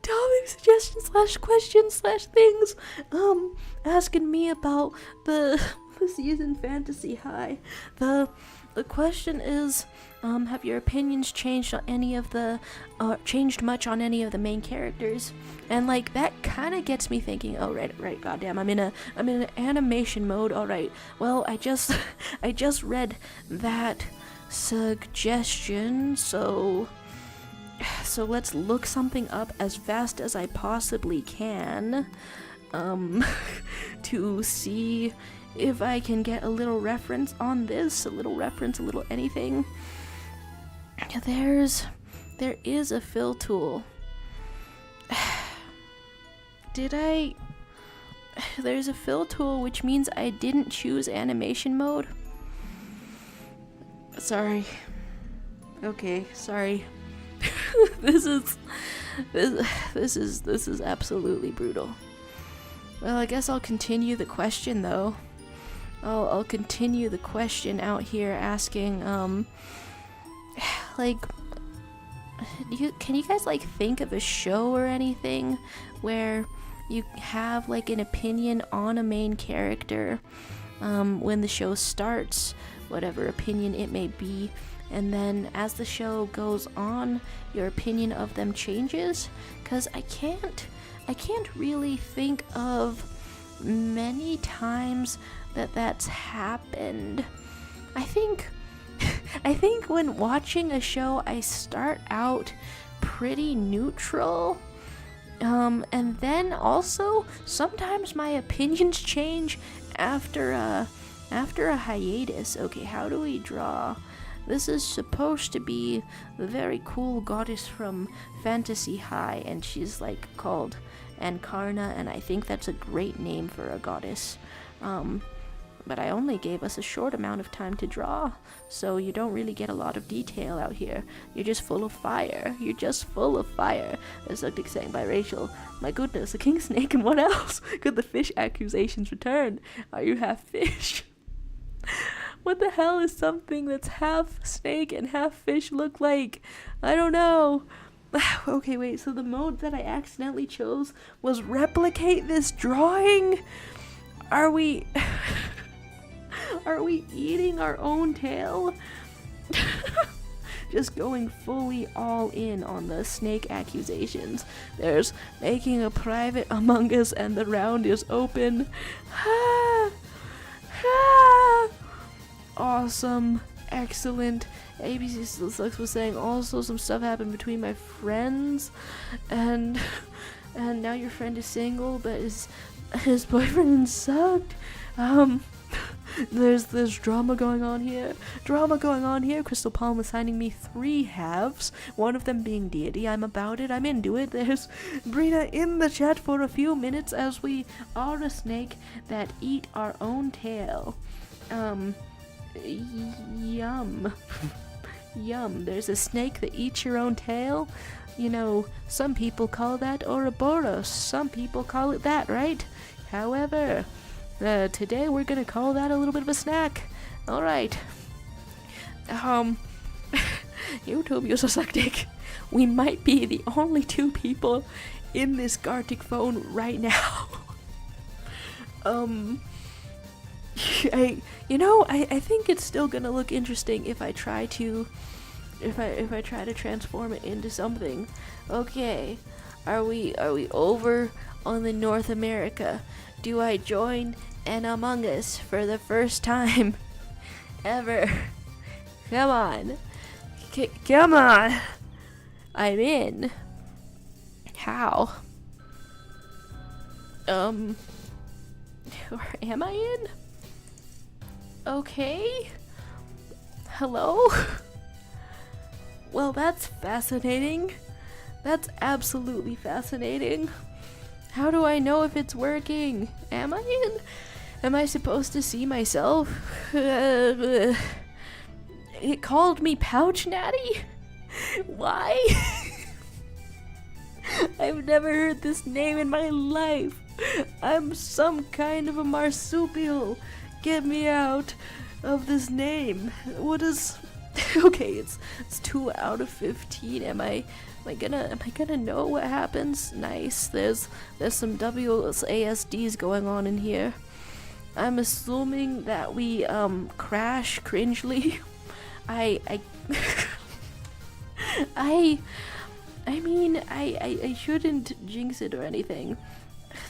topic suggestions / questions / things, asking me about the season Fantasy High. The question is, have your opinions changed on any of the, changed much on any of the main characters? And like that kind of gets me thinking. Oh right, goddamn, I'm in an animation mode. All right. Well, I just read that suggestion, so let's look something up as fast as I possibly can, to see if I can get a little reference on this, a little anything. There is a fill tool. There's a fill tool, which means I didn't choose animation mode. Sorry. Okay, sorry. This is absolutely brutal. Well, I guess I'll continue the question though. I'll continue the question out here asking, like, can you guys like think of a show or anything where you have like an opinion on a main character, when the show starts, whatever opinion it may be, and then as the show goes on, your opinion of them changes? 'Cause I can't really think of many times that's happened. I think when watching a show, I start out pretty neutral, and then also sometimes my opinions change after a hiatus. Okay, how do we draw? This is supposed to be the very cool goddess from Fantasy High, and she's like called Ankarna, and I think that's a great name for a goddess. But I only gave us a short amount of time to draw, so you don't really get a lot of detail out here. You're just full of fire. There's something saying by Rachel. My goodness, a king snake, and what else? Could the fish accusations return? Are you half fish? What the hell is something that's half snake and half fish look like? I don't know. Okay, wait, so the mode that I accidentally chose was replicate this drawing? Are we eating our own tail? Just going fully all in on the snake accusations. There's making a private Among Us and the round is open. Awesome. Excellent. ABC Still Sucks was saying also some stuff happened between my friends, and now your friend is single, but his boyfriend sucked. There's drama going on here. Crystal Palm assigning me 3 halves, one of them being deity. I'm about it. I'm into it. There's Brina in the chat for a few minutes as we are a snake that eat our own tail. Yum. Yum. There's a snake that eats your own tail. You know, some people call that Ouroboros. Some people call it that, right? However, today we're gonna call that a little bit of a snack. Alright. YouTube user Suckdick. We might be the only 2 people in this Gartic phone right now. I think it's still gonna look interesting if I try to transform it into something. Okay, are we over on the North America? Do I join an Among Us for the first time ever? Come on, come on! I'm in. How? Or am I in? Okay. Hello? Well, that's fascinating. That's absolutely fascinating. How do I know if it's working? Am I supposed to see myself? It called me Pouch Natty? Why? I've never heard this name in my life. I'm some kind of a marsupial. Get me out of this name. What is... Okay, it's 2 out of 15. Am I gonna know what happens? Nice. There's some WASDs going on in here. I'm assuming that we crash cringely. I mean, I shouldn't jinx it or anything.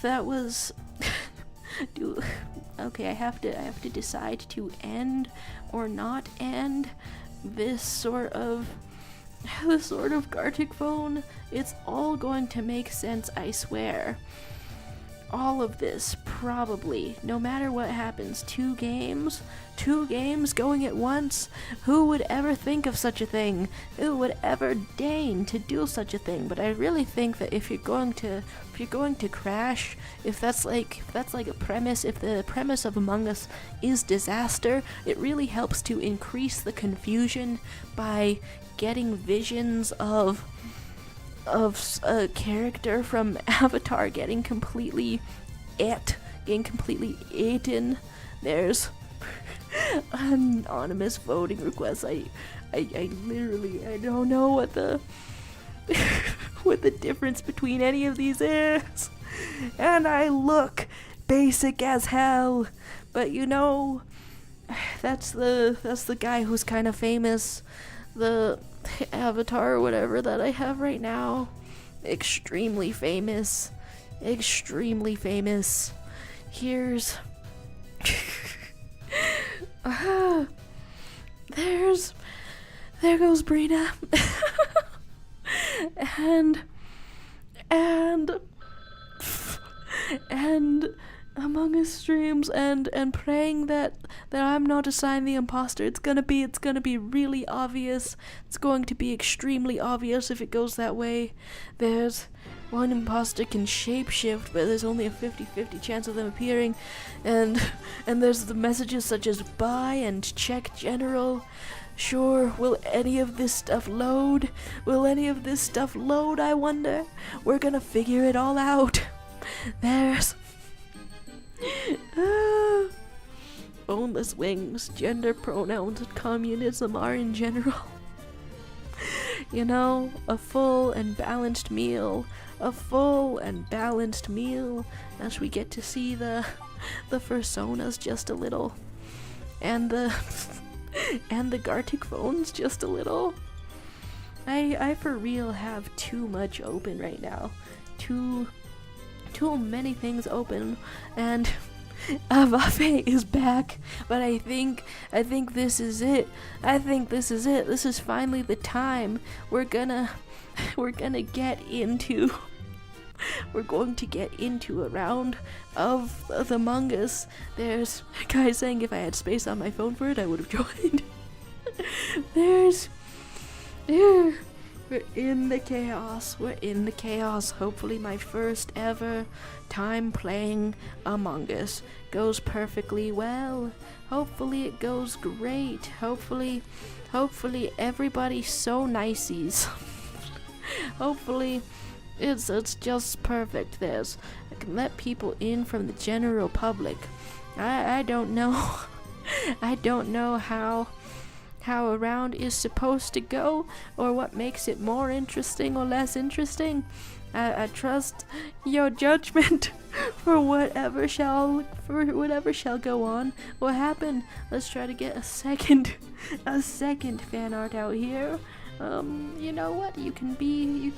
That was... Okay, I have to decide to end or not end this sort of Gartic phone. It's all going to make sense, I swear. All of this, probably, no matter what happens. 2 games going at once. Who would ever think of such a thing? Who would ever deign to do such a thing? But I really think that if you're going to crash, if that's like a premise, if the premise of Among Us is disaster, it really helps to increase the confusion by getting visions of a character from Avatar getting completely eaten. There's anonymous voting requests. I literally, I don't know what the what the difference between any of these is. And I look basic as hell. But you know, that's the guy who's kind of famous. The avatar or whatever that I have right now. Extremely famous. Extremely famous. Here's... There goes Brina. and Among Us streams and praying that I'm not assigned the imposter. It's gonna be really obvious. It's going to be extremely obvious if it goes that way. There's one imposter can shapeshift, but there's only a 50-50 chance of them appearing. And there's the messages such as buy and check general. Sure, will any of this stuff load? Will any of this stuff load, I wonder? We're gonna figure it all out. There's... boneless wings, gender pronouns, and communism are in general. You know, a full and balanced meal. A full and balanced meal as we get to see the fursonas just a little. And the and the Gartic phones just a little. I for real have too much open right now. Too many things open, and Avafe is back, but I think this is it. This is finally the time. We're going to get into a round of the Among Us. There's a guy saying if I had space on my phone for it, I would have joined. We're in the chaos. Hopefully my first ever time playing Among Us goes perfectly well. Hopefully it goes great. Hopefully everybody's so niceys. Hopefully it's just perfect. I can let people in from the general public. I don't know. I don't know how a round is supposed to go, or what makes it more interesting or less interesting. I trust your judgment for whatever shall go on or happen. Let's try to get a second fan art out here. You know what? You can be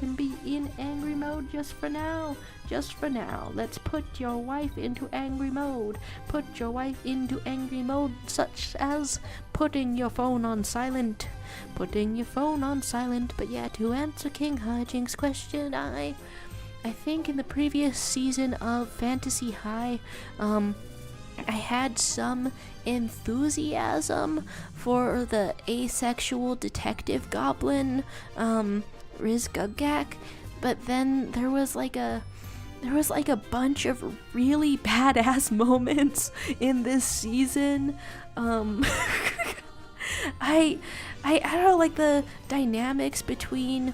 in angry mode just for now. Let's put your wife into angry mode. Put your wife into angry mode, such as putting your phone on silent. But yeah, to answer King Hijink's question, I think in the previous season of Fantasy High, I had some enthusiasm for the asexual detective goblin, Riz Gugak, but then there was like a there was like a bunch of really badass moments in this season. I don't know, like the dynamics between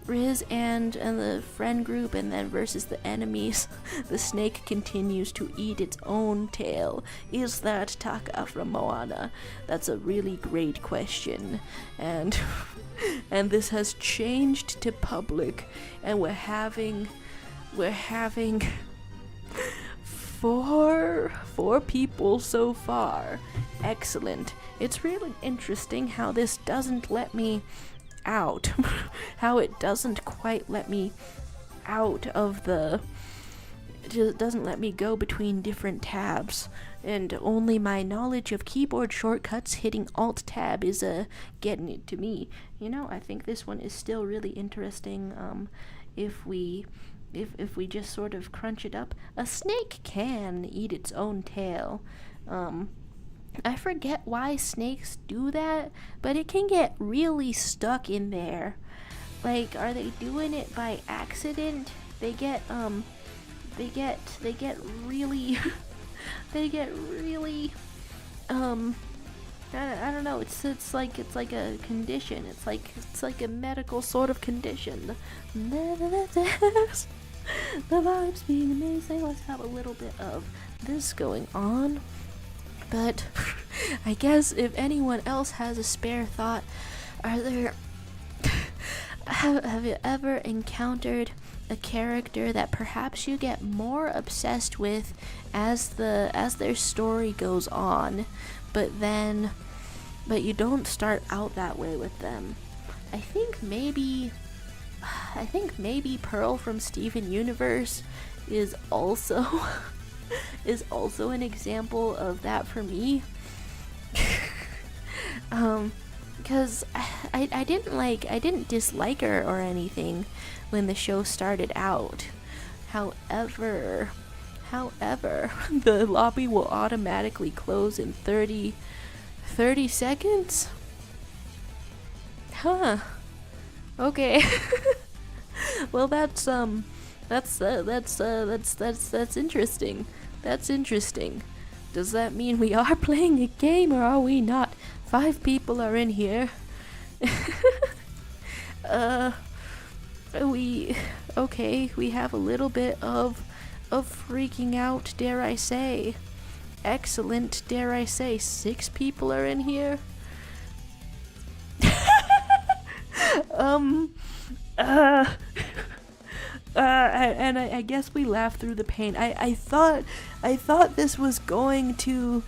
Riz and the friend group and then versus the enemies. The snake continues to eat its own tail. Is that Taka from Moana? That's a really great question. And this has changed to public, and we're having four people so far. Excellent. It's really interesting how this doesn't let me out. How it doesn't quite let me out of it doesn't let me go between different tabs, and only my knowledge of keyboard shortcuts hitting Alt Tab is getting it to me. I think this one is still really interesting. If we just sort of crunch it up, a snake can eat its own tail. I forget why snakes do that, but it can get really stuck in there. Like, are they doing it by accident? They get really I don't know, it's like a condition. It's like a medical sort of condition. The vibes being amazing. Let's have a little bit of this going on. But I guess if anyone else has a spare thought, have you ever encountered a character that perhaps you get more obsessed with as their story goes on, but you don't start out that way with them? I think maybe Pearl from Steven Universe is also an example of that for me. Because I didn't dislike her or anything when the show started out. However, the lobby will automatically close in 30 seconds? Huh. Okay. Well, that's interesting. That's interesting. Does that mean we are playing a game, or are we not? 5 people are in here. We have a little bit of freaking out, dare I say. Excellent, dare I say. 6 people are in here. And I guess we laughed through the pain. I thought this was going to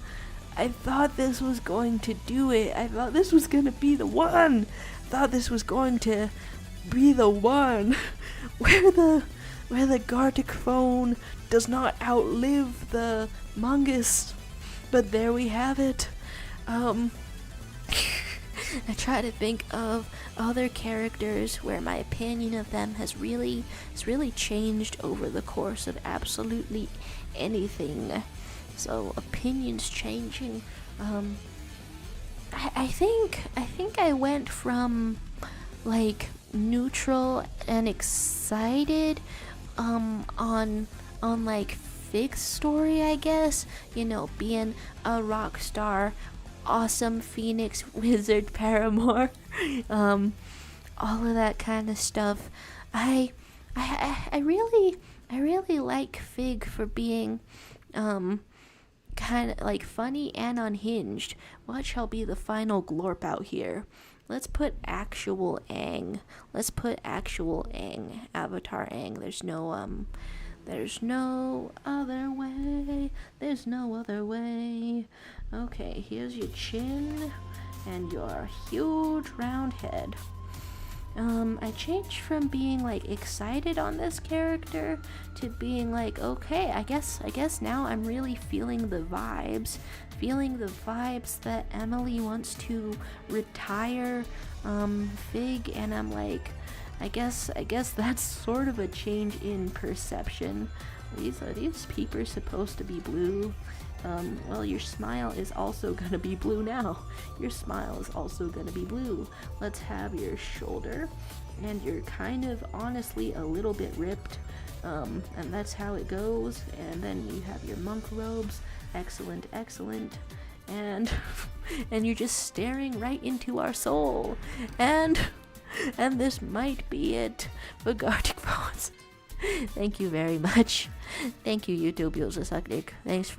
do it. I thought this was gonna be the one. I thought this was going to be the one where the Gartic phone does not outlive the mongoose. But there we have it. I try to think of other characters where my opinion of them has really changed over the course of absolutely anything. So opinions changing. I think I went from like neutral and excited on like Fig's story, I guess. Being a rock star, awesome Phoenix wizard paramour, all of that kind of stuff. I really like Fig for being kind of like funny and unhinged. What shall be the final glorp out here? Let's put actual Aang. Avatar Aang. There's no other way. There's no other way. Okay, here's your chin and your huge round head. I changed from being like excited on this character to being like, okay, I guess now I'm really feeling the vibes that Emily wants to retire Fig, and I'm like, I guess that's sort of a change in perception. Are these peepers supposed to be blue? Well, your smile is also gonna be blue now. Your smile is also gonna be blue. Let's have your shoulder, and you're kind of honestly a little bit ripped. And that's how it goes. And then you have your monk robes. Excellent, excellent. And you're just staring right into our soul. And this might be it for Gartic Phones. Thank you very much. Thank you, YouTube Yosasaknik. Thanks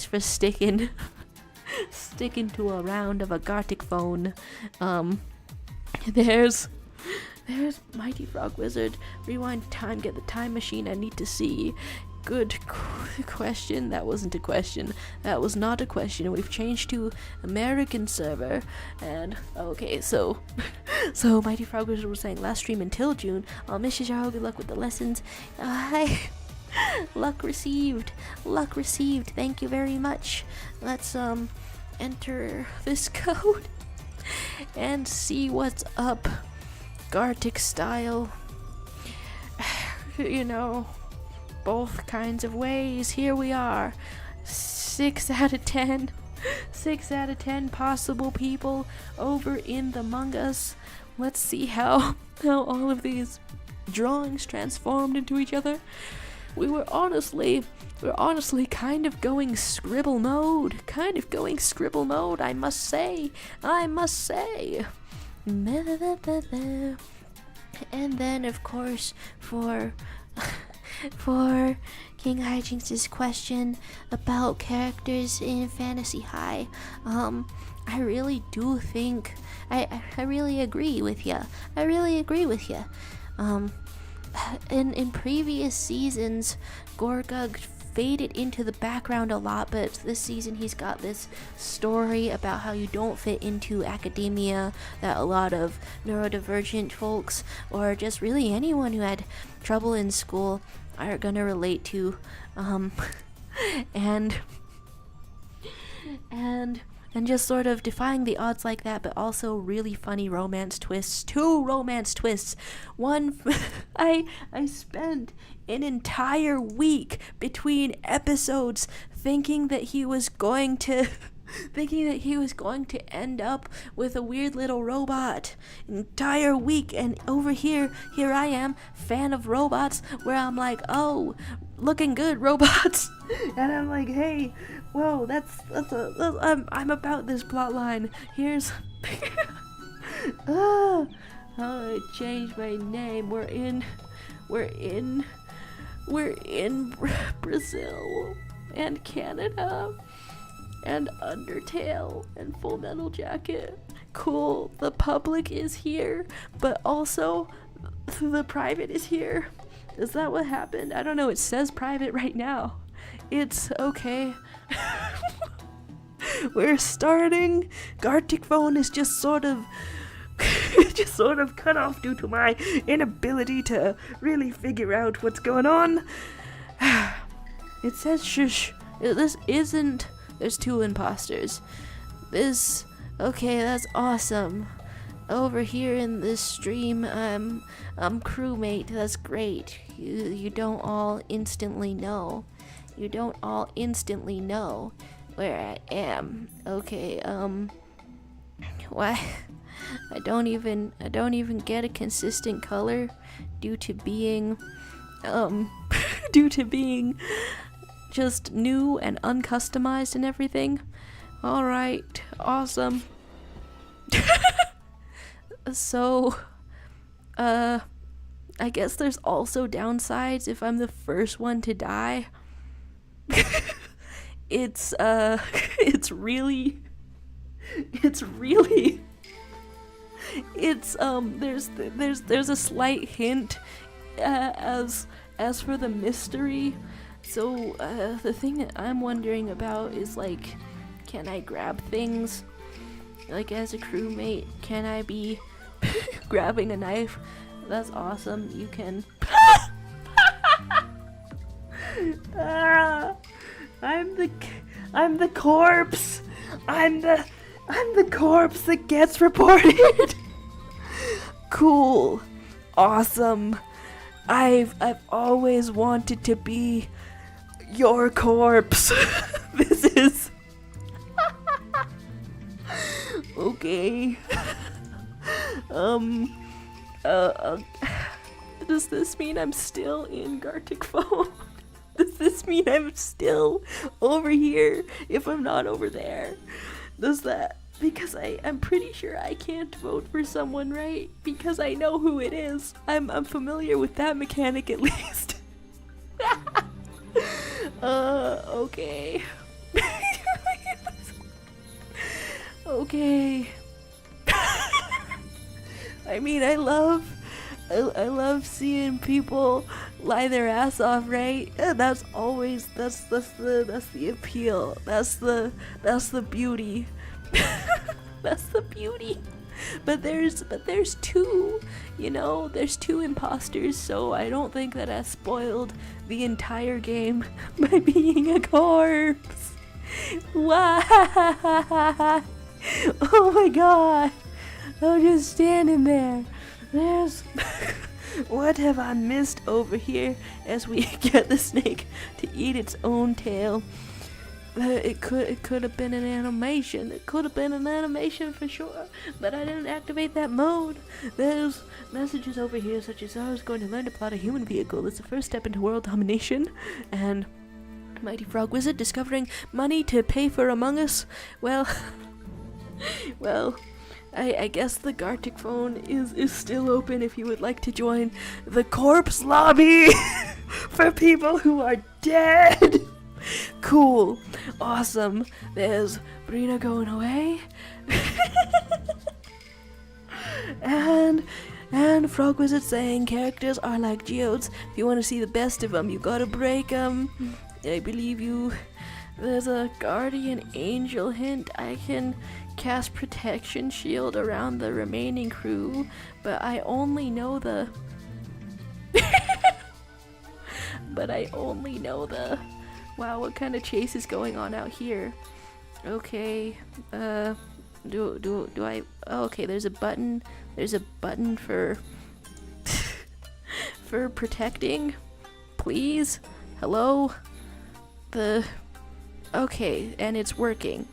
for sticking to a round of a Gartic Phone. There's Mighty Frog Wizard. Rewind time, get the time machine. I need to see. Good question. That wasn't a question. That was not a question. We've changed to American server. And okay, so Mighty Frog Wizard was saying last stream until June. I'll miss you, Jaro. Good luck with the lessons. Hi. Luck received. Luck received. Thank you very much. Let's enter this code and see what's up. Gartic style. You know, both kinds of ways. Here we are. 6 out of 10. 6 out of 10 possible people over in the Among Us. Let's see how all of these drawings transformed into each other. We're honestly kind of going scribble mode. I must say. And then, of course, for King Hijinks' question about characters in Fantasy High, I really do think I really agree with ya. In previous seasons, Gorgug faded into the background a lot, but this season he's got this story about how you don't fit into academia that a lot of neurodivergent folks, or just really anyone who had trouble in school, are gonna relate to. And just sort of defying the odds like that, but also really funny romance twists. 2 romance twists. One, I spent an entire week between episodes thinking that he was going to end up with a weird little robot. Entire week, and over here I am, fan of robots, where I'm like, oh, looking good, robots. And I'm like, hey, whoa, I'm about this plot line. Here's I changed my name. We're in Brazil and Canada and Undertale and Full Metal Jacket. Cool. The public is here, but also the private is here. Is that what happened? I don't know. It says private right now. It's okay. We're starting. Gartic Phone is just sort of cut off due to my inability to really figure out what's going on. It says shush. This isn't. There's 2 imposters. Okay, that's awesome. Over here in this stream, I'm crewmate. That's great. You don't all instantly know. Where I am. Okay, why? I don't even get a consistent color due to being just new and uncustomized and everything. Alright, awesome. So, I guess there's also downsides if I'm the first one to die. There's a slight hint as for the mystery. So the thing that I'm wondering about is, like, can I grab things? Like, as a crewmate, can I be grabbing a knife? That's awesome. You can. I'm the corpse. I'm the corpse that gets reported. Cool. Awesome. I've always wanted to be your corpse. This is okay. Does this mean I'm still in Gartic Phone? Does this mean I'm still over here if I'm not over there? Does that... Because I'm pretty sure I can't vote for someone, right? Because I know who it is. I'm familiar with that mechanic at least. Okay. Okay. I mean, I love seeing people lie their ass off, right? That's always that's the appeal. That's the beauty. That's the beauty. But there's two, you know, there's two imposters, so I don't think that I spoiled the entire game by being a corpse. Why? Oh my god. I'm just standing there. There's... What have I missed over here as we get the snake to eat its own tail? It could have been an animation. It could have been an animation for sure, but I didn't activate that mode. There's messages over here such as I was going to learn to pilot a human vehicle. It's the first step into world domination. And Mighty Frog Wizard discovering money to pay for Among Us. Well, I guess the Gartic Phone is still open if you would like to join the corpse lobby for people who are dead. Cool. Awesome. There's Brina going away. and Frog Wizard saying characters are like geodes. If you want to see the best of them, you gotta break them. I believe you. There's a guardian angel hint. I can cast protection shield around the remaining crew, but I only know the wow, what kind of chase is going on out here? Okay, do I... Oh, okay, there's a button for for protecting, please. Hello? Okay, and it's working.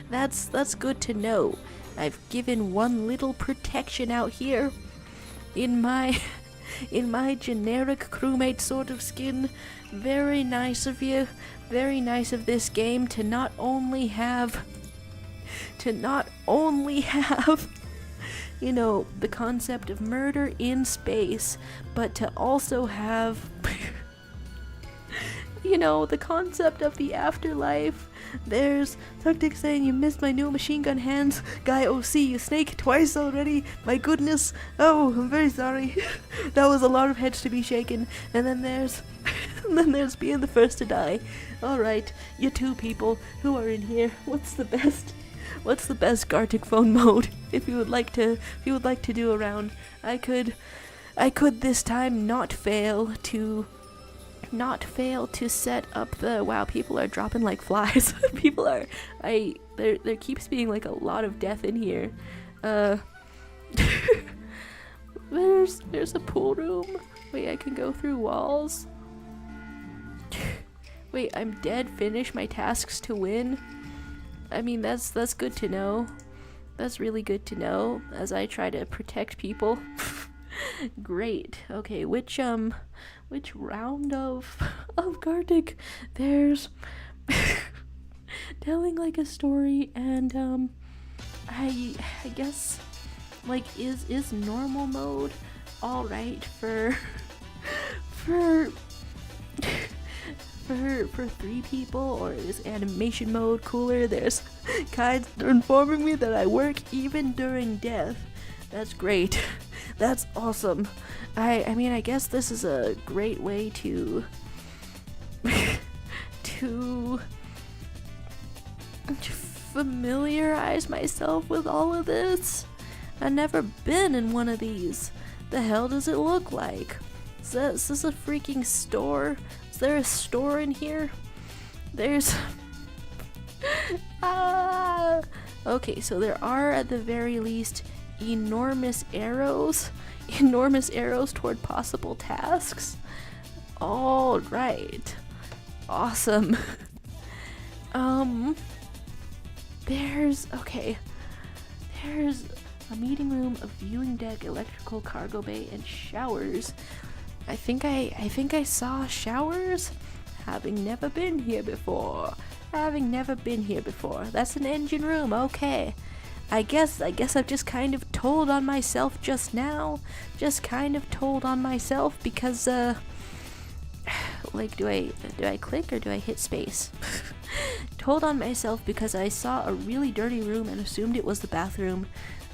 That's good to know. I've given one little protection out here in my generic crewmate sort of skin. Very nice of you. Very nice of this game to not only have you know, the concept of murder in space, but to also have you know, the concept of the afterlife. There's Tuctic saying, you missed my new machine gun hands. Guy OC, you snake twice already. My goodness. Oh, I'm very sorry. That was a lot of heads to be shaken. And then there's being the first to die. Alright, you two people who are in here, what's the best Gartic Phone mode? If you would like to do a round. I could this time not fail to set up the... Wow, people are dropping like flies. There keeps being like a lot of death in here. There's a pool room. Wait, I can go through walls. Wait, I'm dead. Finish my tasks to win. I mean, that's good to know. That's really good to know as I try to protect people. Great. Okay, which round of Gartic? There's telling like a story, and I guess like is normal mode all right for 3 people, or is animation mode cooler? There's guides informing me that I work even during death. That's great. That's awesome. I mean, I guess this is a great way to familiarize myself with all of this. I've never been in one of these. The hell does it look like? Is this a freaking store? Is there a store in here? There's... Okay, so there are at the very least enormous arrows toward possible tasks. All right, awesome. A meeting room, a viewing deck, electrical cargo bay, and showers. I think I saw showers. Having never been here before. That's an engine room, okay. I guess I've just kind of told on myself just now. Because like do I click or do I hit space? Told on myself because I saw a really dirty room and assumed it was the bathroom.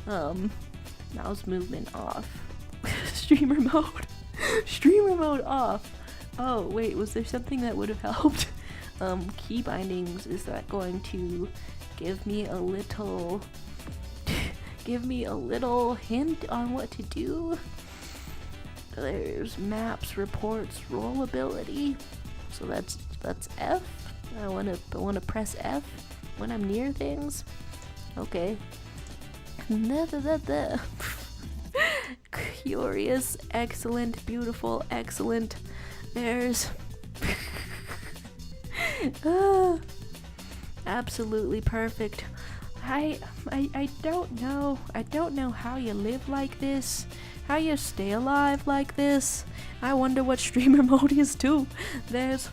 Mouse movement off. Streamer mode off. Oh wait, was there something that would have helped? Key bindings, is that going to give me a little hint on what to do? There's maps, reports, rollability. So that's F. I wanna press F when I'm near things. Okay. Curious, excellent, beautiful, excellent. There's absolutely perfect. I don't know how you live like this, how you stay alive like this. I wonder what streamer mode is too. There's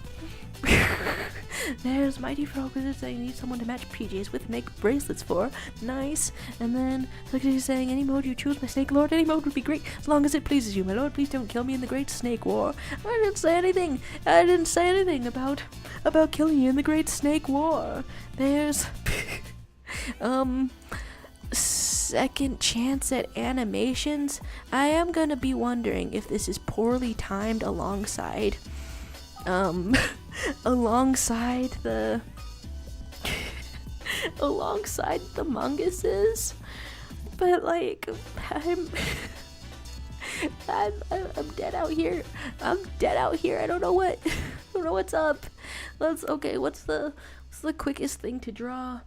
Mighty Frog Wizard saying I need someone to match PJs with, make bracelets for. Nice. And then Slickity saying any mode you choose, my Snake Lord, any mode would be great as long as it pleases you. My lord, please don't kill me in the Great Snake War. I didn't say anything about killing you in the Great Snake War. There's second chance at animations. I am gonna be wondering if this is poorly timed alongside alongside the munguses, but like I'm dead out here. I don't know what's up. What's the quickest thing to draw?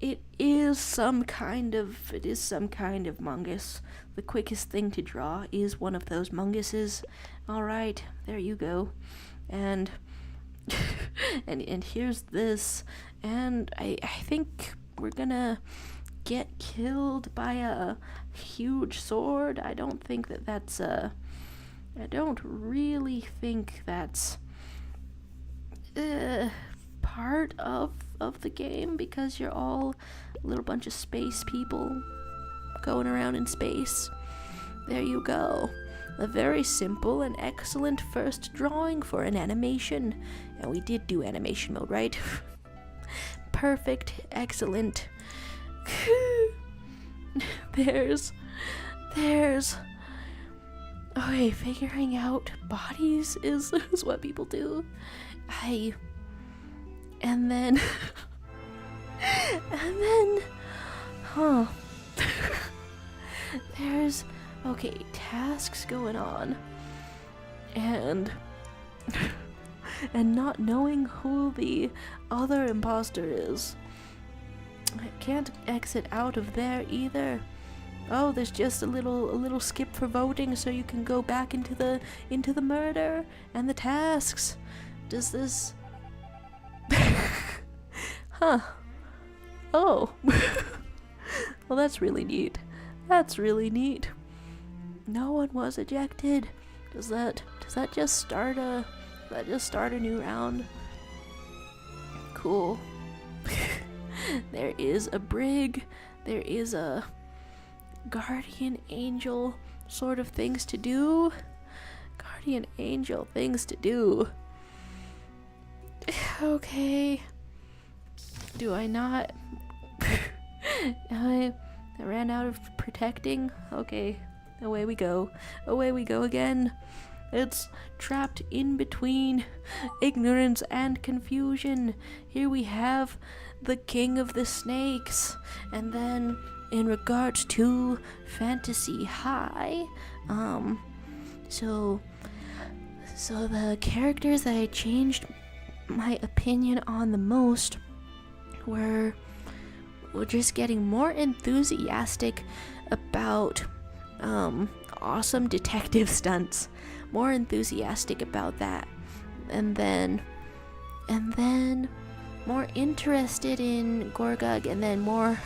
It is some kind of mungus. The quickest thing to draw is one of those munguses. All right, there you go. And and here's this, and I think we're gonna get killed by a huge sword. I don't really think that's part of the game, because you're all a little bunch of space people going around in space. There you go. A very simple and excellent first drawing for an animation. And we did do animation mode, right? Perfect, excellent. There's okay, figuring out bodies is what people do. And then there's okay, tasks going on, and not knowing who the other imposter is. I can't exit out of there either. Oh, there's just a little skip for voting, so you can go back into the murder and the tasks. Does this? Huh. Oh. Well, that's really neat. No one was ejected. Does that just start a new round? Cool. There is a brig. There is a guardian angel sort of things to do. Okay. Do I not? I ran out of protecting. Okay. Away we go again. It's trapped in between ignorance and confusion. Here we have the king of the snakes. And then in regards to Fantasy High, so the characters that I changed my opinion on the most were just getting more enthusiastic about awesome detective stunts, more enthusiastic about that, and then more interested in Gorgug, and then more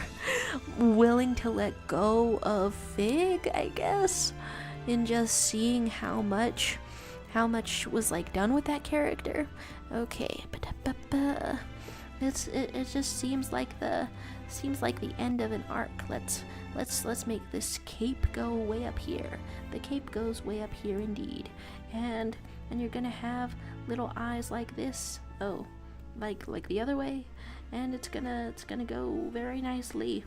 willing to let go of Fig, I guess, in just seeing how much was like done with that character. Okay, it just seems like the end of an arc. Let's make this cape go way up here. The cape goes way up here indeed, and you're gonna have little eyes like this. Oh, like the other way, and it's gonna go very nicely.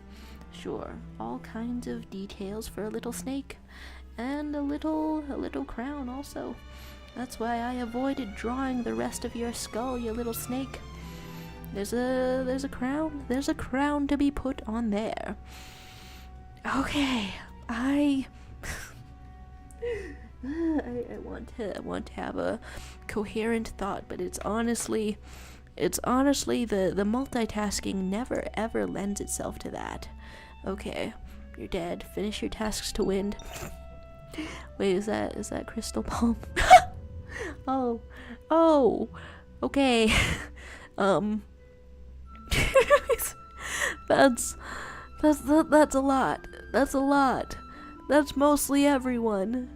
Sure, all kinds of details for a little snake, and a little crown also. That's why I avoided drawing the rest of your skull, you little snake. There's a crown. There's a crown to be put on there. Okay, I want to have a coherent thought, but it's honestly the multitasking never ever lends itself to that. Okay, you're dead. Finish your tasks to win. Wait, is that crystal palm? Oh, okay. That's a lot. That's a lot. That's mostly everyone.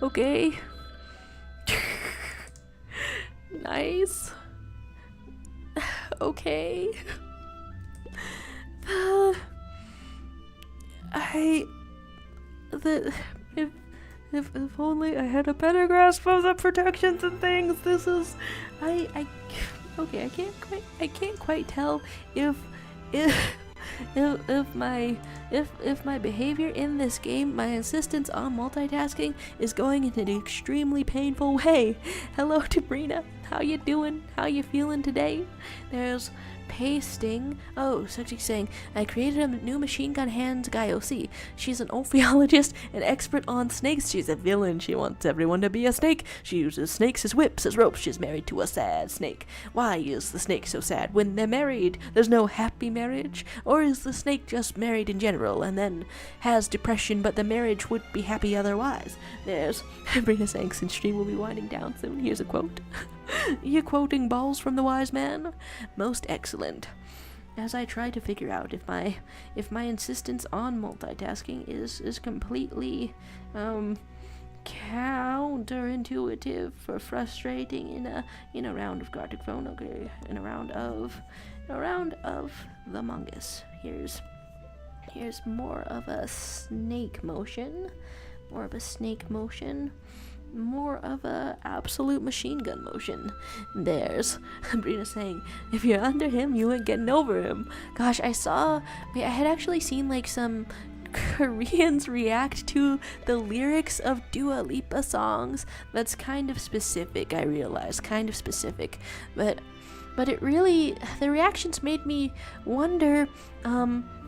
Okay. Nice. Okay. If only I had a better grasp of the protections and things. This is, okay, I can't quite tell if my behavior in this game, my insistence on multitasking, is going in an extremely painful way. Hello, Sabrina. How you doing? How you feeling today? There's pasting. Oh, Sexy's saying, I created a new machine gun hands guy OC. She's an ophiologist and expert on snakes. She's a villain. She wants everyone to be a snake. She uses snakes as whips, as ropes. She's married to a sad snake. Why is the snake so sad when they're married? There's no happy marriage? Or is the snake just married in general and then has depression, but the marriage would be happy otherwise? There's Brina saying, since stream will be winding down soon. Here's a quote. You quoting balls from the wise man? Most excellent. As I try to figure out if my insistence on multitasking is completely counterintuitive for frustrating in a round of Gartic Phone. Okay, in a round of the Mongus. Here's more of a snake motion. More of a absolute machine gun motion. There's Brina saying, if you're under him, you ain't getting over him. Gosh, I had actually seen like some Koreans react to the lyrics of Dua Lipa songs. That's kind of specific, I realize, but it really, the reactions made me wonder,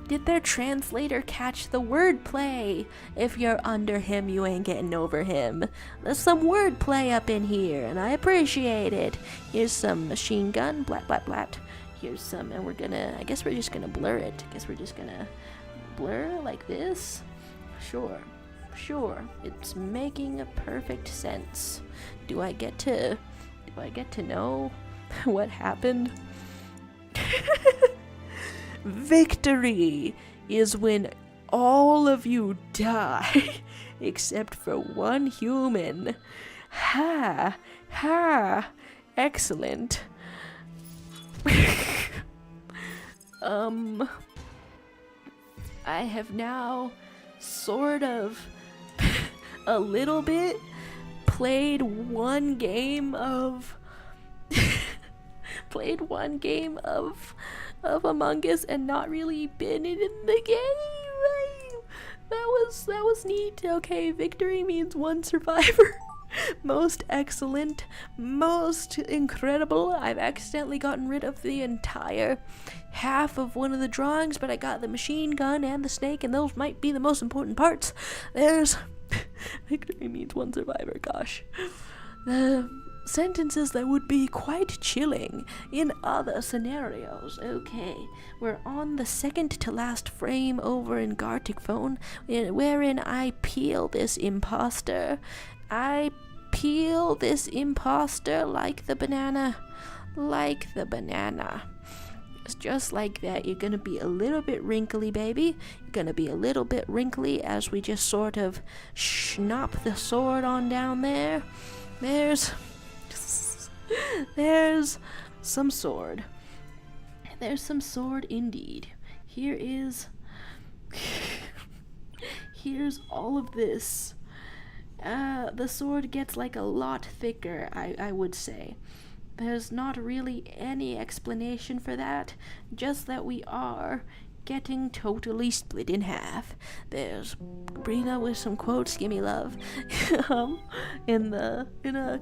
did their translator catch the wordplay? If you're under him, you ain't getting over him. There's some wordplay up in here, and I appreciate it. Here's some machine gun, blat blat blat. Here's some, and I guess we're just gonna blur it. Blur like this. Sure. It's making a perfect sense. Do I get to know what happened? Victory is when all of you die, except for one human. Ha! Excellent. I have now sort of a little bit played one game of Among Us and not really been in the game. That was neat. Okay, victory means one survivor. Most excellent, most incredible. I've accidentally gotten rid of the entire half of one of the drawings, but I got the machine gun and the snake, and those might be the most important parts. There's victory means one survivor. Gosh, the sentences that would be quite chilling in other scenarios. Okay, we're on the second to last frame over in Gartic Phone, wherein I peel this imposter. I peel this imposter like the banana. It's just like that. You're gonna be a little bit wrinkly, baby. You're gonna be a little bit wrinkly as we just sort of schnopp the sword on down there. There's some sword. There's some sword indeed. Here's all of this. The sword gets like a lot thicker, I would say. There's not really any explanation for that, just that we are getting totally split in half. There's Brina with some quotes, gimme love, in a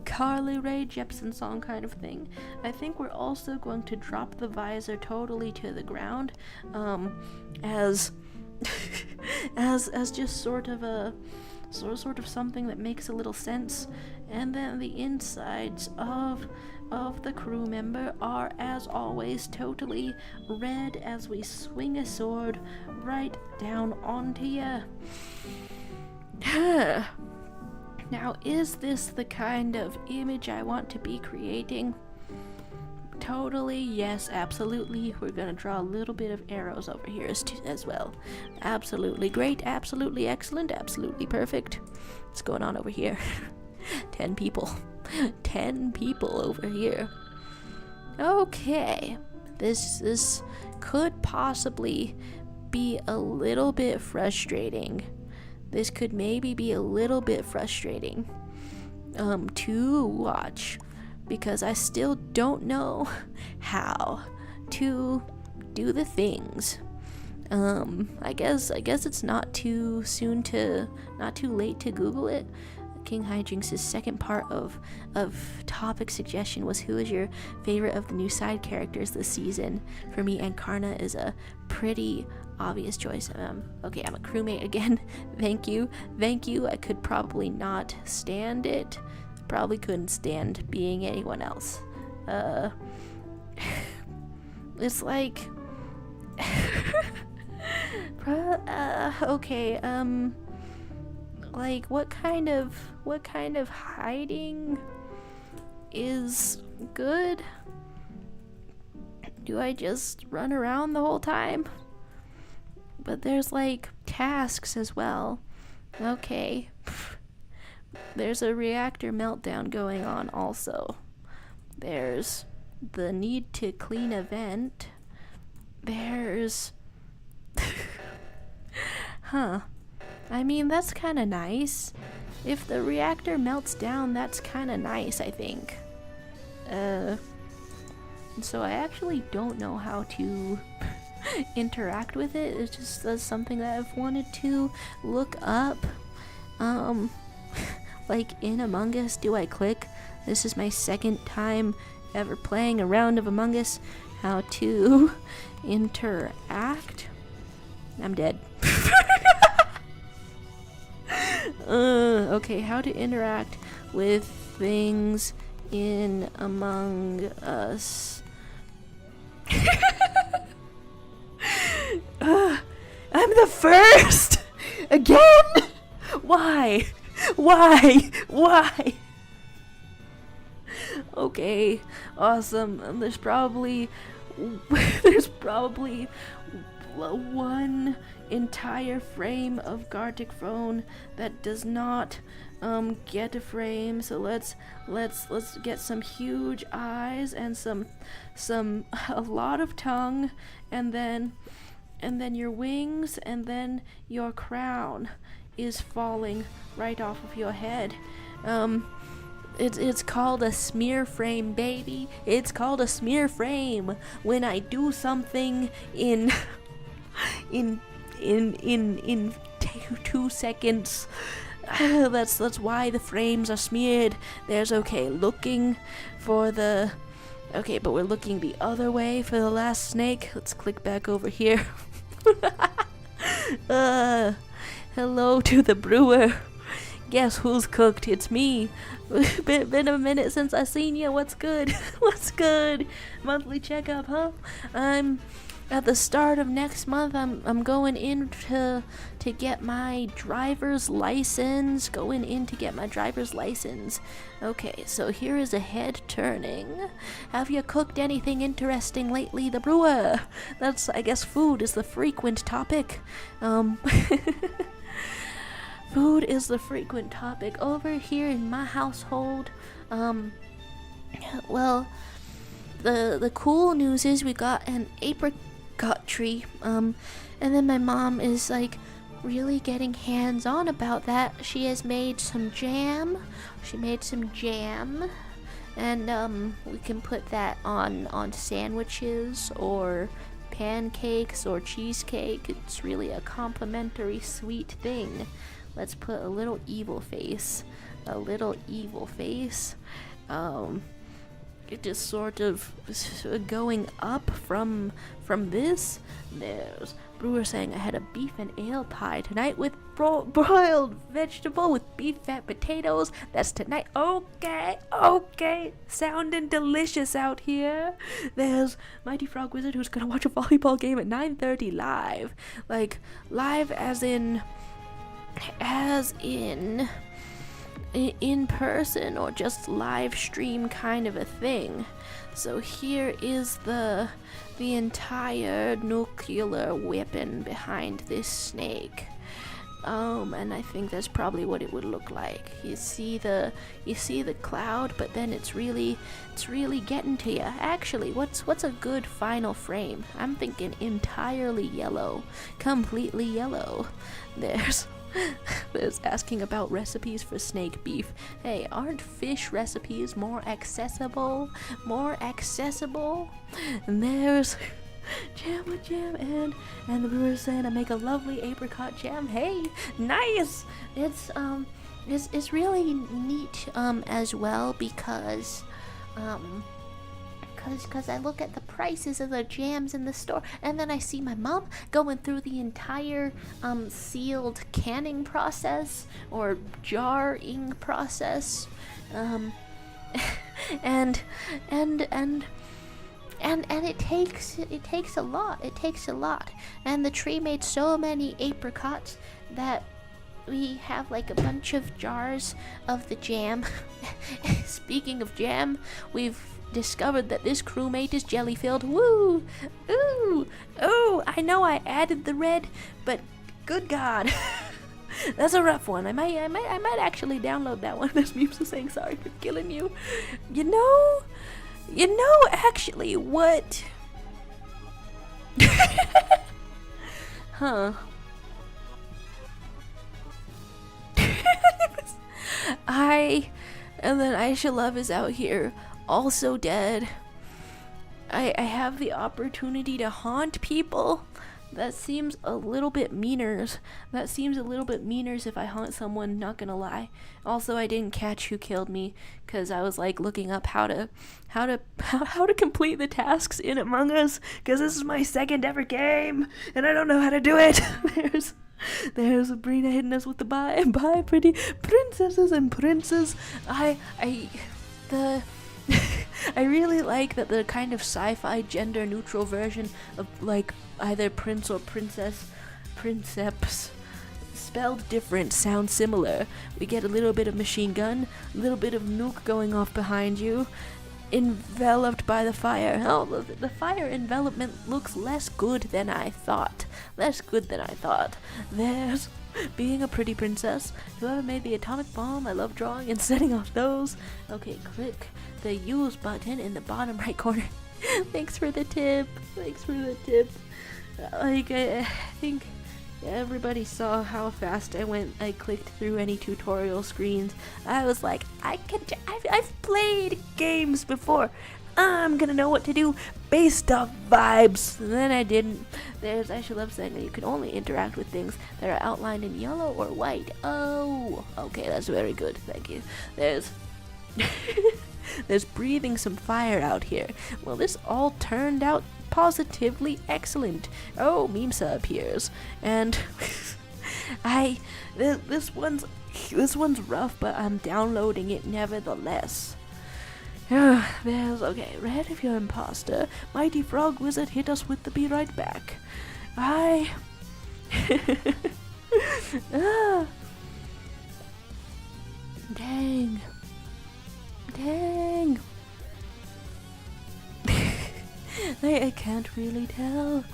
Carly Rae Jepsen song kind of thing. I think we're also going to drop the visor totally to the ground, as just sort of something that makes a little sense. And then the insides of the crew member are, as always, totally red as we swing a sword right down onto you. Now, is this the kind of image I want to be creating? Totally, yes, absolutely. We're gonna draw a little bit of arrows over here as well. Absolutely great, absolutely excellent, absolutely perfect. What's going on over here? 10 people. 10 people over here. Okay. This could possibly be a little bit frustrating. This could maybe be a little bit frustrating to watch, because I still don't know how to do the things. I guess it's not too late to Google it. King Hijinks' second part of topic suggestion was, who is your favorite of the new side characters this season? For me, Ankarna is a pretty obvious choice. Okay, I'm a crewmate again. Thank you. I could probably not stand it. Probably couldn't stand being anyone else. It's like okay, like what kind of hiding is good? Do I just run around the whole time? But there's like tasks as well. Okay. There's a reactor meltdown going on also. There's the need to clean a vent. There's I mean, that's kind of nice. If the reactor melts down, that's kind of nice, I think. So I actually don't know how to interact with it. It's just something that I've wanted to look up. Like in Among Us, do I click? This is my second time ever playing a round of Among Us. How to interact? I'm dead. Okay, how to interact with things in Among Us. I'm the first! Again? Why? Okay, awesome. There's probably one entire frame of Gartic phone that does not get a frame, so let's get some huge eyes and a lot of tongue, and then your wings, and then your crown is falling right off of your head. It's called a smear frame, baby. It's called a smear frame when I do something in 2 seconds. That's why the frames are smeared. There's looking for the okay, but we're looking the other way for the last snake. Let's click back over here. Hello to the brewer. Guess who's cooked? It's me. Been a minute since I seen you. What's good? What's good? Monthly checkup, huh? I'm at the start of next month, I'm going in to get my driver's license. Okay, so here is a head turning. Have you cooked anything interesting lately, the brewer? That's, I guess, food is the frequent topic. Food is the frequent topic over here in my household. Well, the cool news is we got an apricot tree, and then my mom is like really getting hands-on about that. She has made some jam. And we can put that on sandwiches or pancakes or cheesecake. It's really a complimentary sweet thing. Let's put a little evil face. It just sort of going up from this. There's brewer saying I had a beef and ale pie tonight with broiled vegetable with beef fat potatoes. That's tonight. Okay. Sounding delicious out here. There's Mighty Frog Wizard who's gonna watch a volleyball game at 9:30 live. Like live as in in person, or just live stream kind of a thing. So here is the entire nuclear weapon behind this snake. And I think that's probably what it would look like. You see the cloud, but then it's really getting to you. Actually, what's a good final frame? I'm thinking entirely yellow, completely yellow. There's asking about recipes for snake beef. Hey, aren't fish recipes more accessible? And there's jam, and the brewer's saying I make a lovely apricot jam. Hey, nice. It's really neat as well because I look at the prices of the jams in the store, and then I see my mom going through the entire sealed canning process or jarring process, and it takes a lot. And the tree made so many apricots that we have like a bunch of jars of the jam. Speaking of jam, we've discovered that this crewmate is jelly filled. Woo! Ooh! I know I added the red, but good God. That's a rough one. I might actually download that one. This meme's saying sorry for killing you. You know actually what? Huh. And then Aisha Love is out here, also dead. I have the opportunity to haunt people. That seems a little bit meaners. If I haunt someone, not gonna lie. Also, I didn't catch who killed me because I was like looking up how to complete the tasks in Among Us, because this is my second ever game and I don't know how to do it. There's Sabrina hitting us with the bye pretty princesses and princes. I really like that the kind of sci-fi gender neutral version of like either prince or princeps spelled different sound similar. We get a little bit of machine gun, a little bit of nuke going off behind you, enveloped by the fire. Oh, the fire envelopment looks less good than I thought. There's being a pretty princess. Whoever made the atomic bomb, I love drawing and setting off those. Okay, click the use button in the bottom right corner. Thanks for the tip. Like, I think everybody saw how fast I clicked through any tutorial screens. I was like, I've played games before. I'm gonna know what to do based off vibes. And then I didn't. There's Aisha Love saying that you can only interact with things that are outlined in yellow or white. Oh, okay, that's very good. Thank you. There's breathing some fire out here. Well, this all turned out positively excellent. Oh, Memesa appears, and this one's rough, but I'm downloading it nevertheless. There's, okay, Red if you're imposter. Mighty Frog Wizard hit us with the be right back. I... Dang. I can't really tell.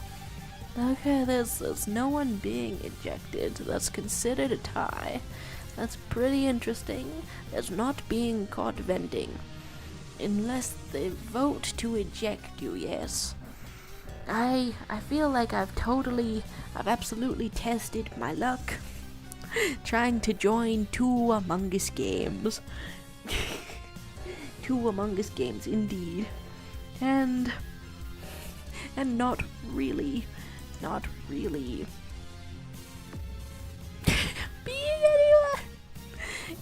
Okay, there's no one being ejected, so that's considered a tie. That's pretty interesting. There's not being caught venting. Unless they vote to eject you, yes. I feel like I've absolutely tested my luck trying to join two Among Us games. Two Among Us games indeed. And not really being anywhere.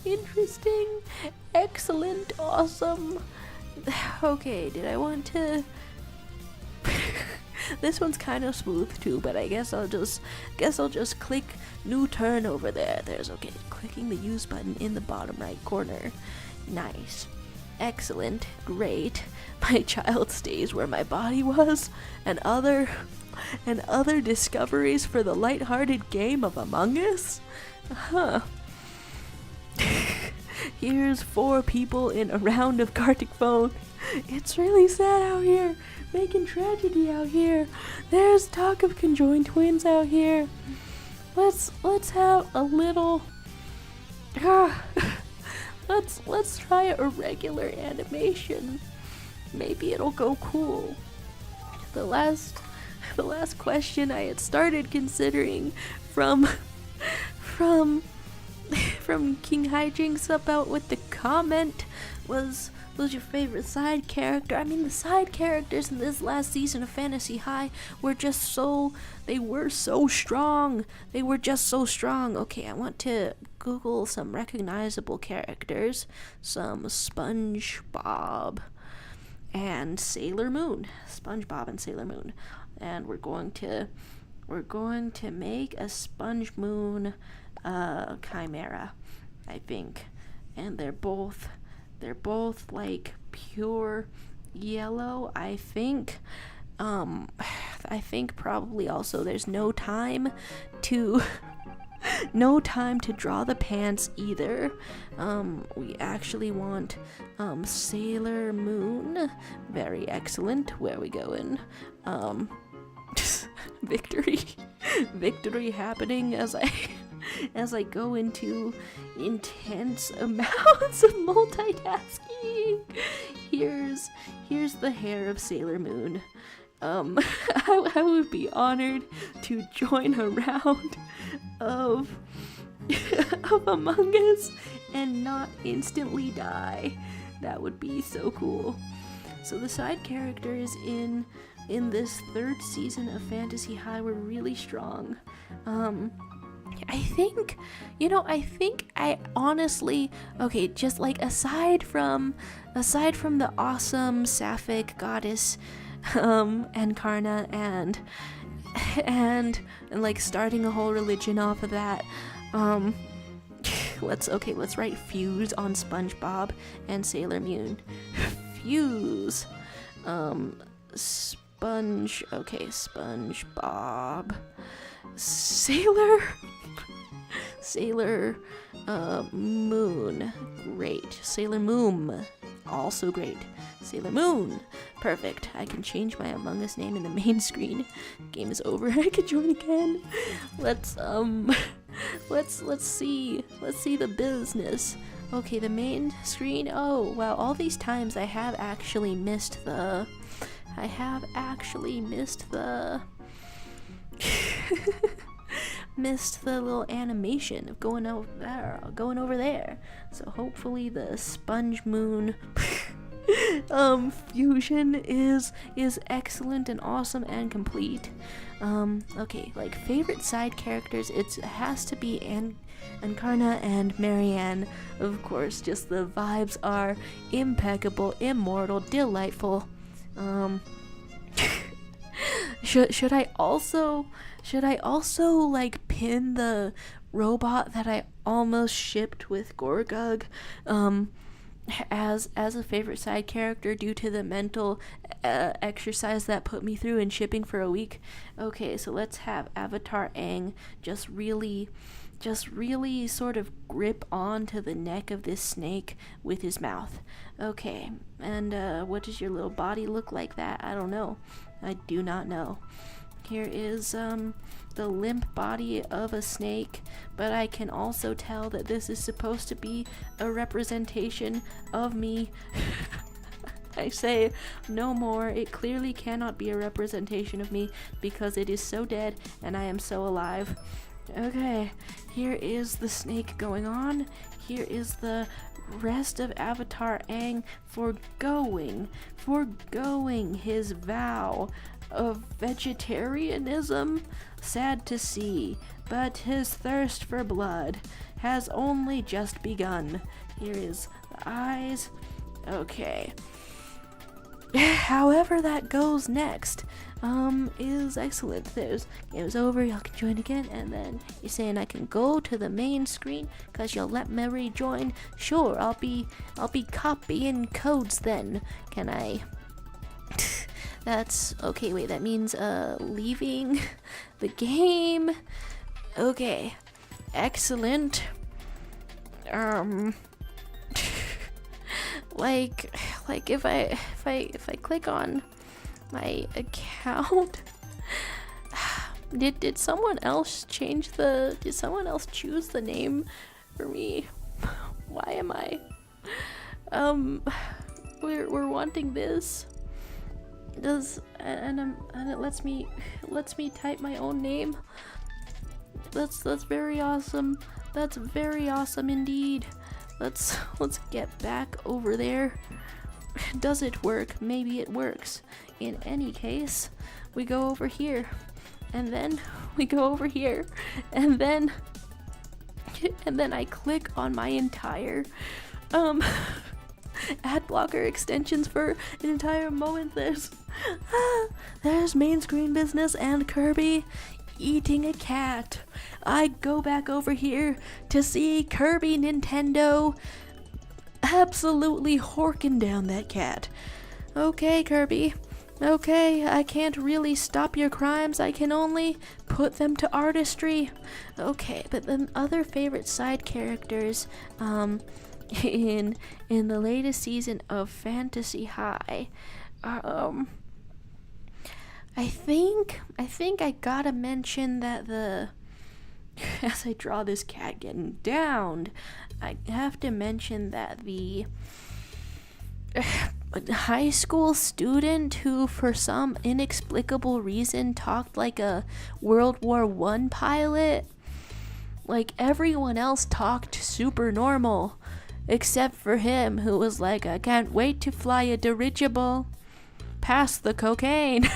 Interesting, excellent, awesome. Okay, did I want to this one's kind of smooth too, but I guess I'll just click new turn over there. There's, okay, clicking the use button in the bottom right corner. Nice. Excellent. Great. My child stays where my body was, and other discoveries for the lighthearted game of Among Us? Huh. Here's 4 people in a round of Gartic Phone. It's really sad out here. Making tragedy out here. There's talk of conjoined twins out here. Let's have a little... Let's try a regular animation. Maybe it'll go cool. The last question I had started considering from King Hijinks about with the comment was your favorite side character. I mean, the side characters in this last season of Fantasy High were just so strong. They were just so strong. Okay, I want to Google some recognizable characters. Some SpongeBob and Sailor Moon. SpongeBob and Sailor Moon. And we're going to make a Sponge Moon chimera, I think. And they're both like pure yellow, I think. I think probably also there's no time to draw the pants either. We actually want Sailor Moon. Very excellent. Where are we going? Victory happening as I go into intense amounts of multitasking. Here's the hair of Sailor Moon. I would be honored to join a round of Among Us and not instantly die. That would be so cool. So the side characters in this 3rd season of Fantasy High were really strong. I think I honestly, okay, just like aside from the awesome sapphic goddess Encarna and like starting a whole religion off of that, let's write Fuse on SpongeBob and Sailor Moon. Fuse. SpongeBob, Sailor Moon, great. Sailor Moon, also great. Sailor Moon, perfect. I can change my Among Us name in the main screen. Game is over. I can join again. Let's see the business. Okay, the main screen. Oh wow, all these times I have actually missed the missed the little animation of going over there. So hopefully the Sponge Moon fusion is excellent and awesome and complete. Okay, like favorite side characters, it has to be Encarna and Marianne, of course. Just the vibes are impeccable, immortal, delightful. Should I also like pin the robot that I almost shipped with Gorgug? as a favorite side character due to the mental exercise that put me through in shipping for a week. Okay, so let's have Avatar Aang just really sort of grip onto the neck of this snake with his mouth. Okay, and what does your little body look like that? I don't know. I do not know. Here is the limp body of a snake, but I can also tell that this is supposed to be a representation of me. I say no more. It clearly cannot be a representation of me because it is so dead and I am so alive. Okay, here is the snake going on. Here is the rest of Avatar Aang foregoing his vow of vegetarianism. Sad to see, but his thirst for blood has only just begun. Here is the eyes. Okay. However that goes next is excellent. There's game's over, y'all can join again, and then you're saying I can go to the main screen because you'll let me rejoin. Sure, I'll be copying codes then. Can I? That's okay. Wait, that means leaving the game. Okay, excellent. Like if I click on my account, did someone else choose the name for me? Why am I we're wanting this. And it lets me type my own name. That's very awesome. That's very awesome indeed. Let's get back over there. Does it work? Maybe it works. In any case, we go over here, and then we go over here, and then I click on my entire ad blocker extensions for an entire moment. There's main screen business and Kirby eating a cat. I go back over here to see Kirby Nintendo absolutely horking down that cat. Okay, Kirby. Okay, I can't really stop your crimes. I can only put them to artistry. Okay, but the other favorite side characters in the latest season of Fantasy High, I think I gotta mention that as I draw this cat getting downed, I have to mention that the high school student who for some inexplicable reason talked like a World War I pilot, like everyone else talked super normal except for him, who was like, I can't wait to fly a dirigible past the cocaine.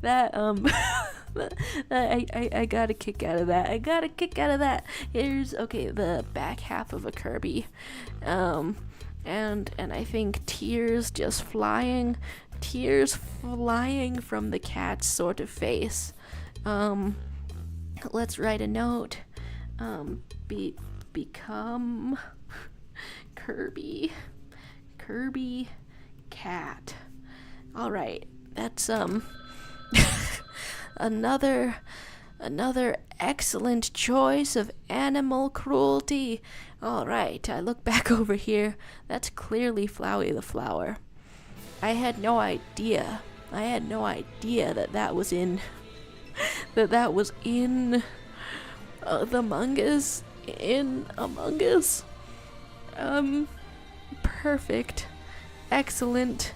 That I got a kick out of that. Here's the back half of a Kirby, and I think tears flying from the cat's sort of face. Let's write a note. Become Kirby cat. All right, that's another excellent choice of animal cruelty. All right, I look back over here. That's clearly Flowey the flower. I had no idea that was in the Among Us. Perfect. Excellent.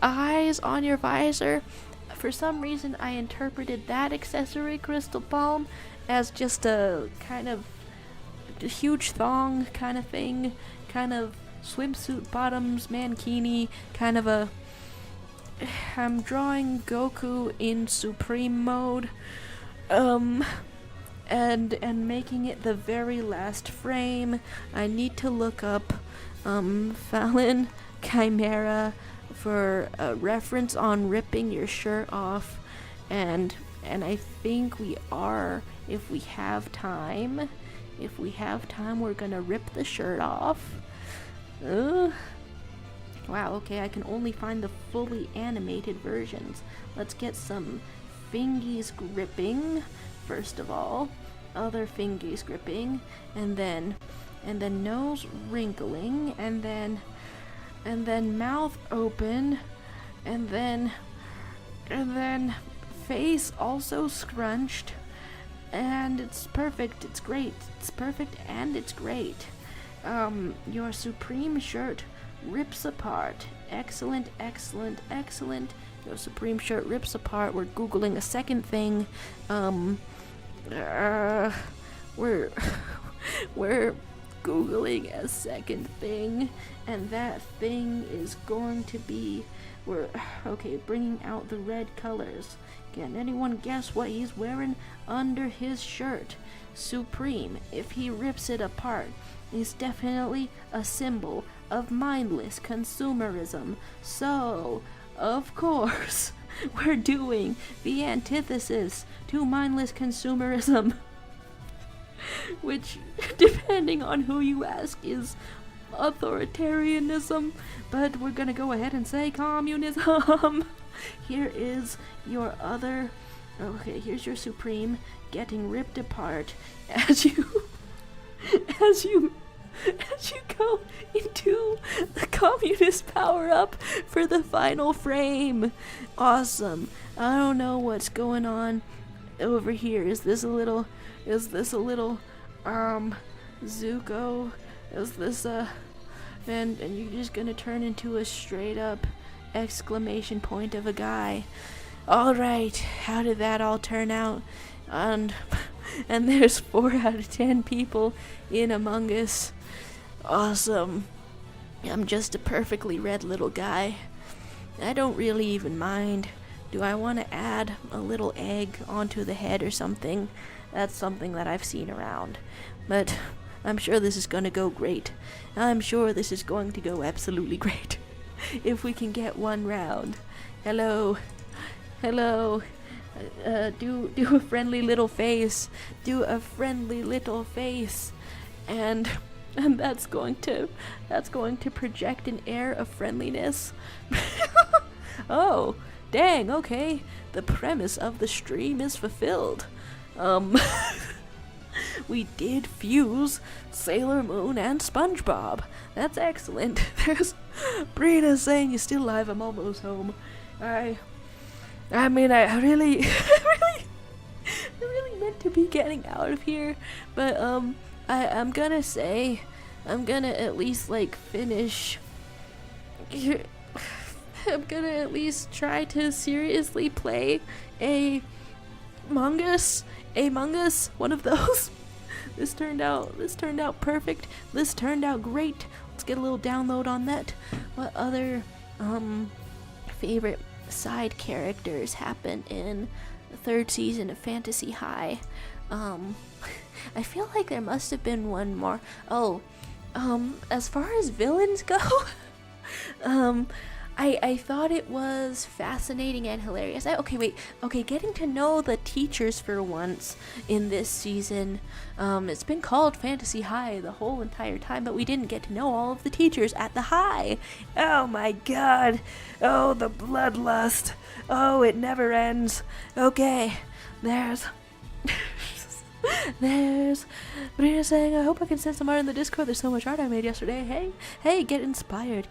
Eyes on your visor. For some reason, I interpreted that accessory, Crystal Palm, as just a kind of a huge thong kind of thing, kind of swimsuit bottoms, mankini, kind of a... I'm drawing Goku in Supreme mode, and making it the very last frame. I need to look up Fallon Chimera for a reference on ripping your shirt off, and I think we are, if we have time, we're gonna rip the shirt off. Wow, okay, I can only find the fully animated versions. Let's get some fingies gripping, first of all. Other fingies gripping, and then nose wrinkling, and then mouth open, and then face also scrunched, and it's perfect. It's great. It's perfect and it's great. Your Supreme shirt rips apart. Excellent, excellent, excellent. Your Supreme shirt rips apart. We're Googling a second thing. We're Googling a second thing, and that thing is going to be, bringing out the red colors. Can anyone guess what he's wearing under his shirt? Supreme, if he rips it apart, is definitely a symbol of mindless consumerism. So, of course, we're doing the antithesis to mindless consumerism, which, depending on who you ask, is authoritarianism, but we're gonna go ahead and say communism. Here is your other, here's your Supreme getting ripped apart as you go into the communist power-up for the final frame. Awesome. I don't know what's going on over here. Is this a little Zuko? Is this and you're just gonna turn into a straight up exclamation point of a guy. Alright, how did that all turn out? And there's 4 out of 10 people in Among Us. Awesome. I'm just a perfectly red little guy. I don't really even mind. Do I want to add a little egg onto the head or something? That's something that I've seen around. But I'm sure this is going to go great. I'm sure this is going to go absolutely great. If we can get one round. Hello. Do a friendly little face. Do a friendly little face. And that's going to project an air of friendliness. Oh, dang, okay. The premise of the stream is fulfilled. We did fuse Sailor Moon and SpongeBob. That's excellent. There's Brina saying you're still alive, I'm almost home. I mean, I really meant to be getting out of here, but I'm gonna at least finish. I'm gonna at least try to seriously play Among Us, one of those. This turned out perfect. This turned out great. Let's get a little download on that. What other favorite side characters happen in the 3rd season of Fantasy High? I feel like there must have been one more. As far as villains go, I thought it was fascinating and hilarious. Getting to know the teachers for once in this season. It's been called Fantasy High the whole entire time, but we didn't get to know all of the teachers at the high. Oh my god. Oh, the bloodlust. Oh, it never ends. Okay, there's Brina saying, I hope I can send some art in the Discord. There's so much art I made yesterday. Hey, get inspired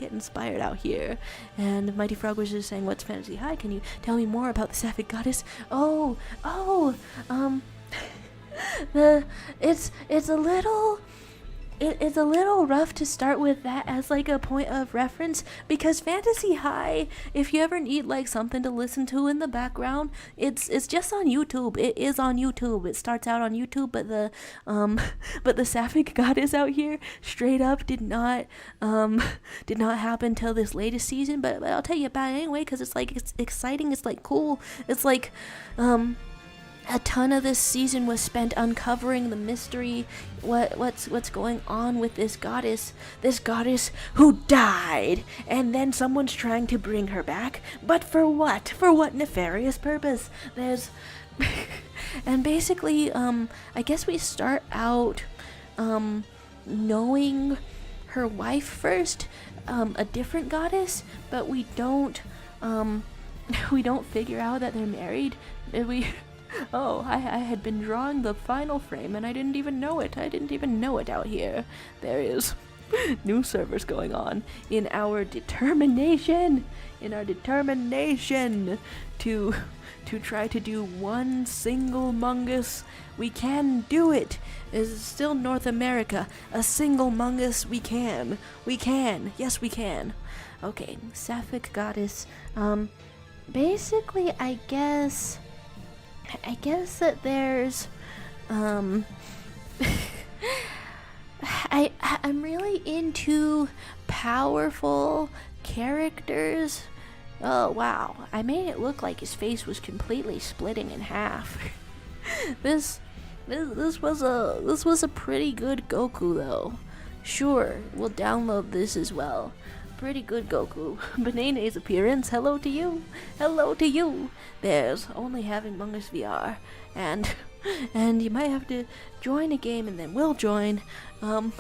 out here. And Mighty Frog was just saying, what's Fantasy High? Can you tell me more about the Sapphic Goddess? It's a little rough to start with that as a point of reference, because Fantasy High, if you ever need something to listen to in the background, it's just on YouTube. It is on YouTube. It starts out on YouTube, but the Sapphic Goddess out here straight up did not happen till this latest season. But I'll tell you about it anyway, because it's exciting. It's cool. It's a ton of this season was spent uncovering the mystery, what's going on with this goddess who died, and then someone's trying to bring her back, but for what? For what nefarious purpose? And basically, I guess we start out, knowing her wife first, a different goddess, but we don't figure out that they're married. Oh, I had been drawing the final frame and I didn't even know it. I didn't even know it out here. There is new servers going on in our determination. To try to do one single mungus. We can do it. It's still North America. A single mungus, we can. We can. Yes, we can. Okay, Sapphic Goddess. Basically, I guess that there's, I'm really into powerful characters. Oh wow, I made it look like his face was completely splitting in half. This was a pretty good Goku though. Sure, we'll download this as well. Pretty good Goku. Banene's appearance, hello to you. Hello to you. There's only having Mungus VR. And you might have to join a game and then we'll join. I'm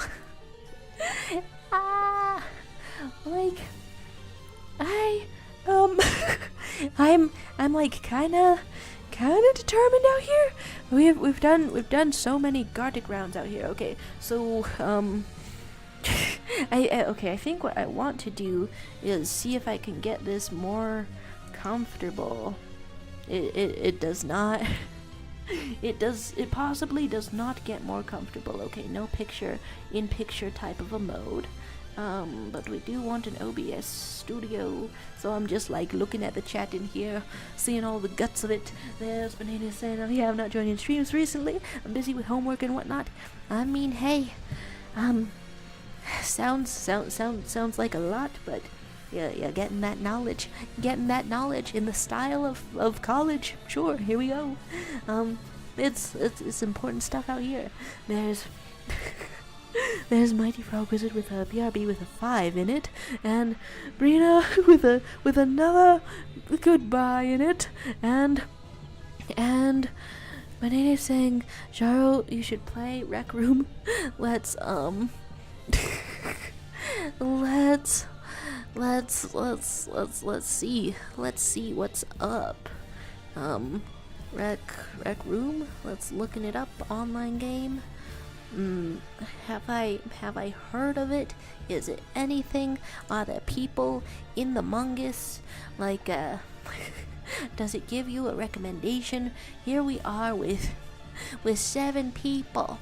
like kinda determined out here. We've done so many Gartic rounds out here. Okay, so I think what I want to do is see if I can get this more comfortable. It does not. It possibly does not get more comfortable. Okay, no in picture type of a mode. But we do want an OBS studio, so I'm just like looking at the chat in here, seeing all the guts of it. There's Banana saying, oh yeah, I'm not joining streams recently, I'm busy with homework and whatnot. I mean, hey, sounds like a lot, but yeah, getting that knowledge in the style of college. Sure, here we go. It's important stuff out here. There's Mighty Frog Wizard with a BRB with a 5 in it, and Brina with another goodbye in it, and my name is saying, Jaro, you should play Rec Room. Let's see what's up. Rec Room. Let's looking it up. Online game. Have I heard of it? Is it anything? Are there people in the Mungus? Like, does it give you a recommendation? Here we are with 7 people.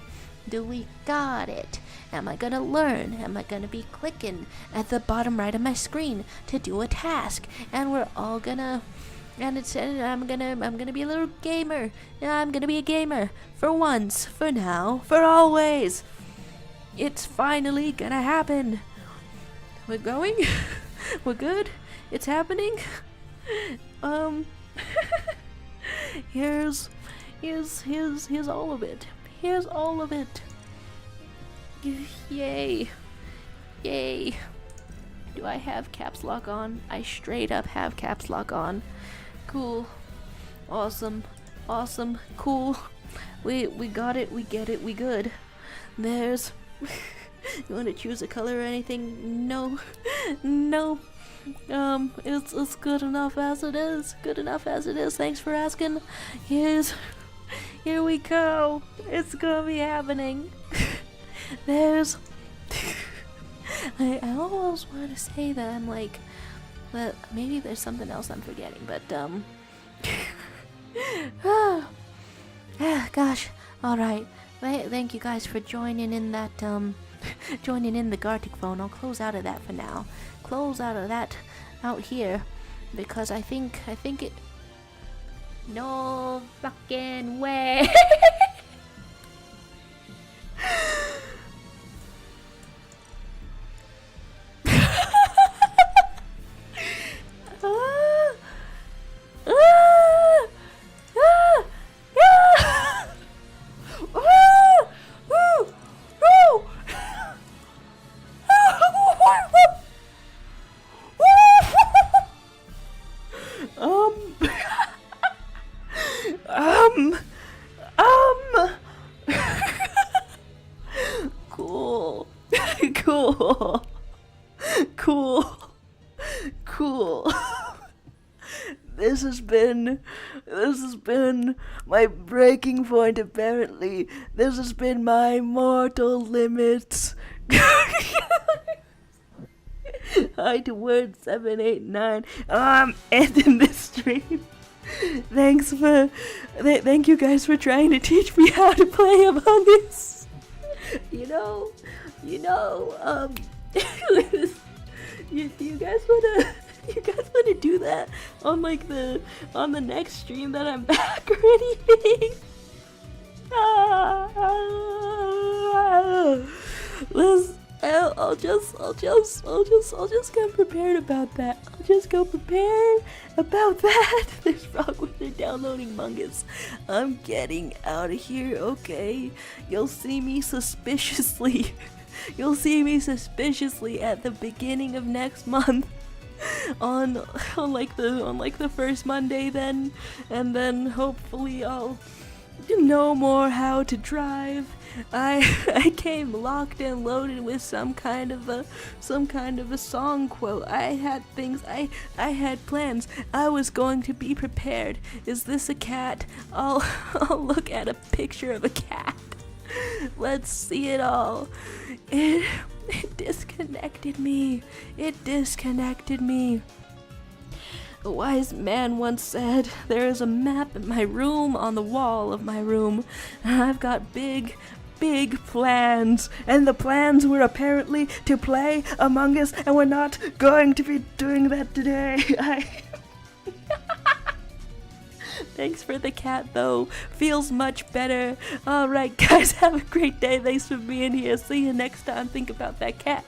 Do we got it? Am I gonna learn? Am I gonna be clicking at the bottom right of my screen to do a task? And we're all gonna... And I'm gonna be a little gamer. Yeah, I'm gonna be a gamer. For once, for now, for always. It's finally gonna happen. We're going? We're good? It's happening? Here's all of it. Here's all of it. Yay. Yay. Do I have caps lock on? I straight up have caps lock on. Cool. Awesome. Awesome. Cool. We got it. We get it. We good. There's... You want to choose a color or anything? No. No. It's good enough as it is. Good enough as it is. Thanks for asking. Here we go. It's gonna be happening. There's... I almost want to say that I'm like... But maybe there's something else I'm forgetting, but, gosh, alright. Thank you guys for joining in that, joining in the Gartic phone. I'll close out of that for now. Close out of that out here, because I think it... No fucking way! Cool. Cool. this has been my breaking point, apparently. This has been my mortal limits. Hi to word 789. Ending this stream. Thank you guys for trying to teach me how to play Among Us. You guys wanna do that on on the next stream that I'm back or anything? I'll just come prepared about that. I'll just go prepared about that. There's wrong with they're downloading Among Us. I'm getting out of here, okay? You'll see me suspiciously at the beginning of next month. on the first Monday then, and then hopefully I'll know more how to drive. I came locked and loaded with some kind of a song quote. I had plans. I was going to be prepared. Is this a cat? I'll look at a picture of a cat. Let's see it all. It disconnected me. A wise man once said, there is a map in my room on the wall of my room, and I've got big plans, and the plans were apparently to play Among Us, and we're not going to be doing that today. Thanks for the cat, though. Feels much better. Alright, guys, have a great day. Thanks for being here. See you next time. Think about that cat.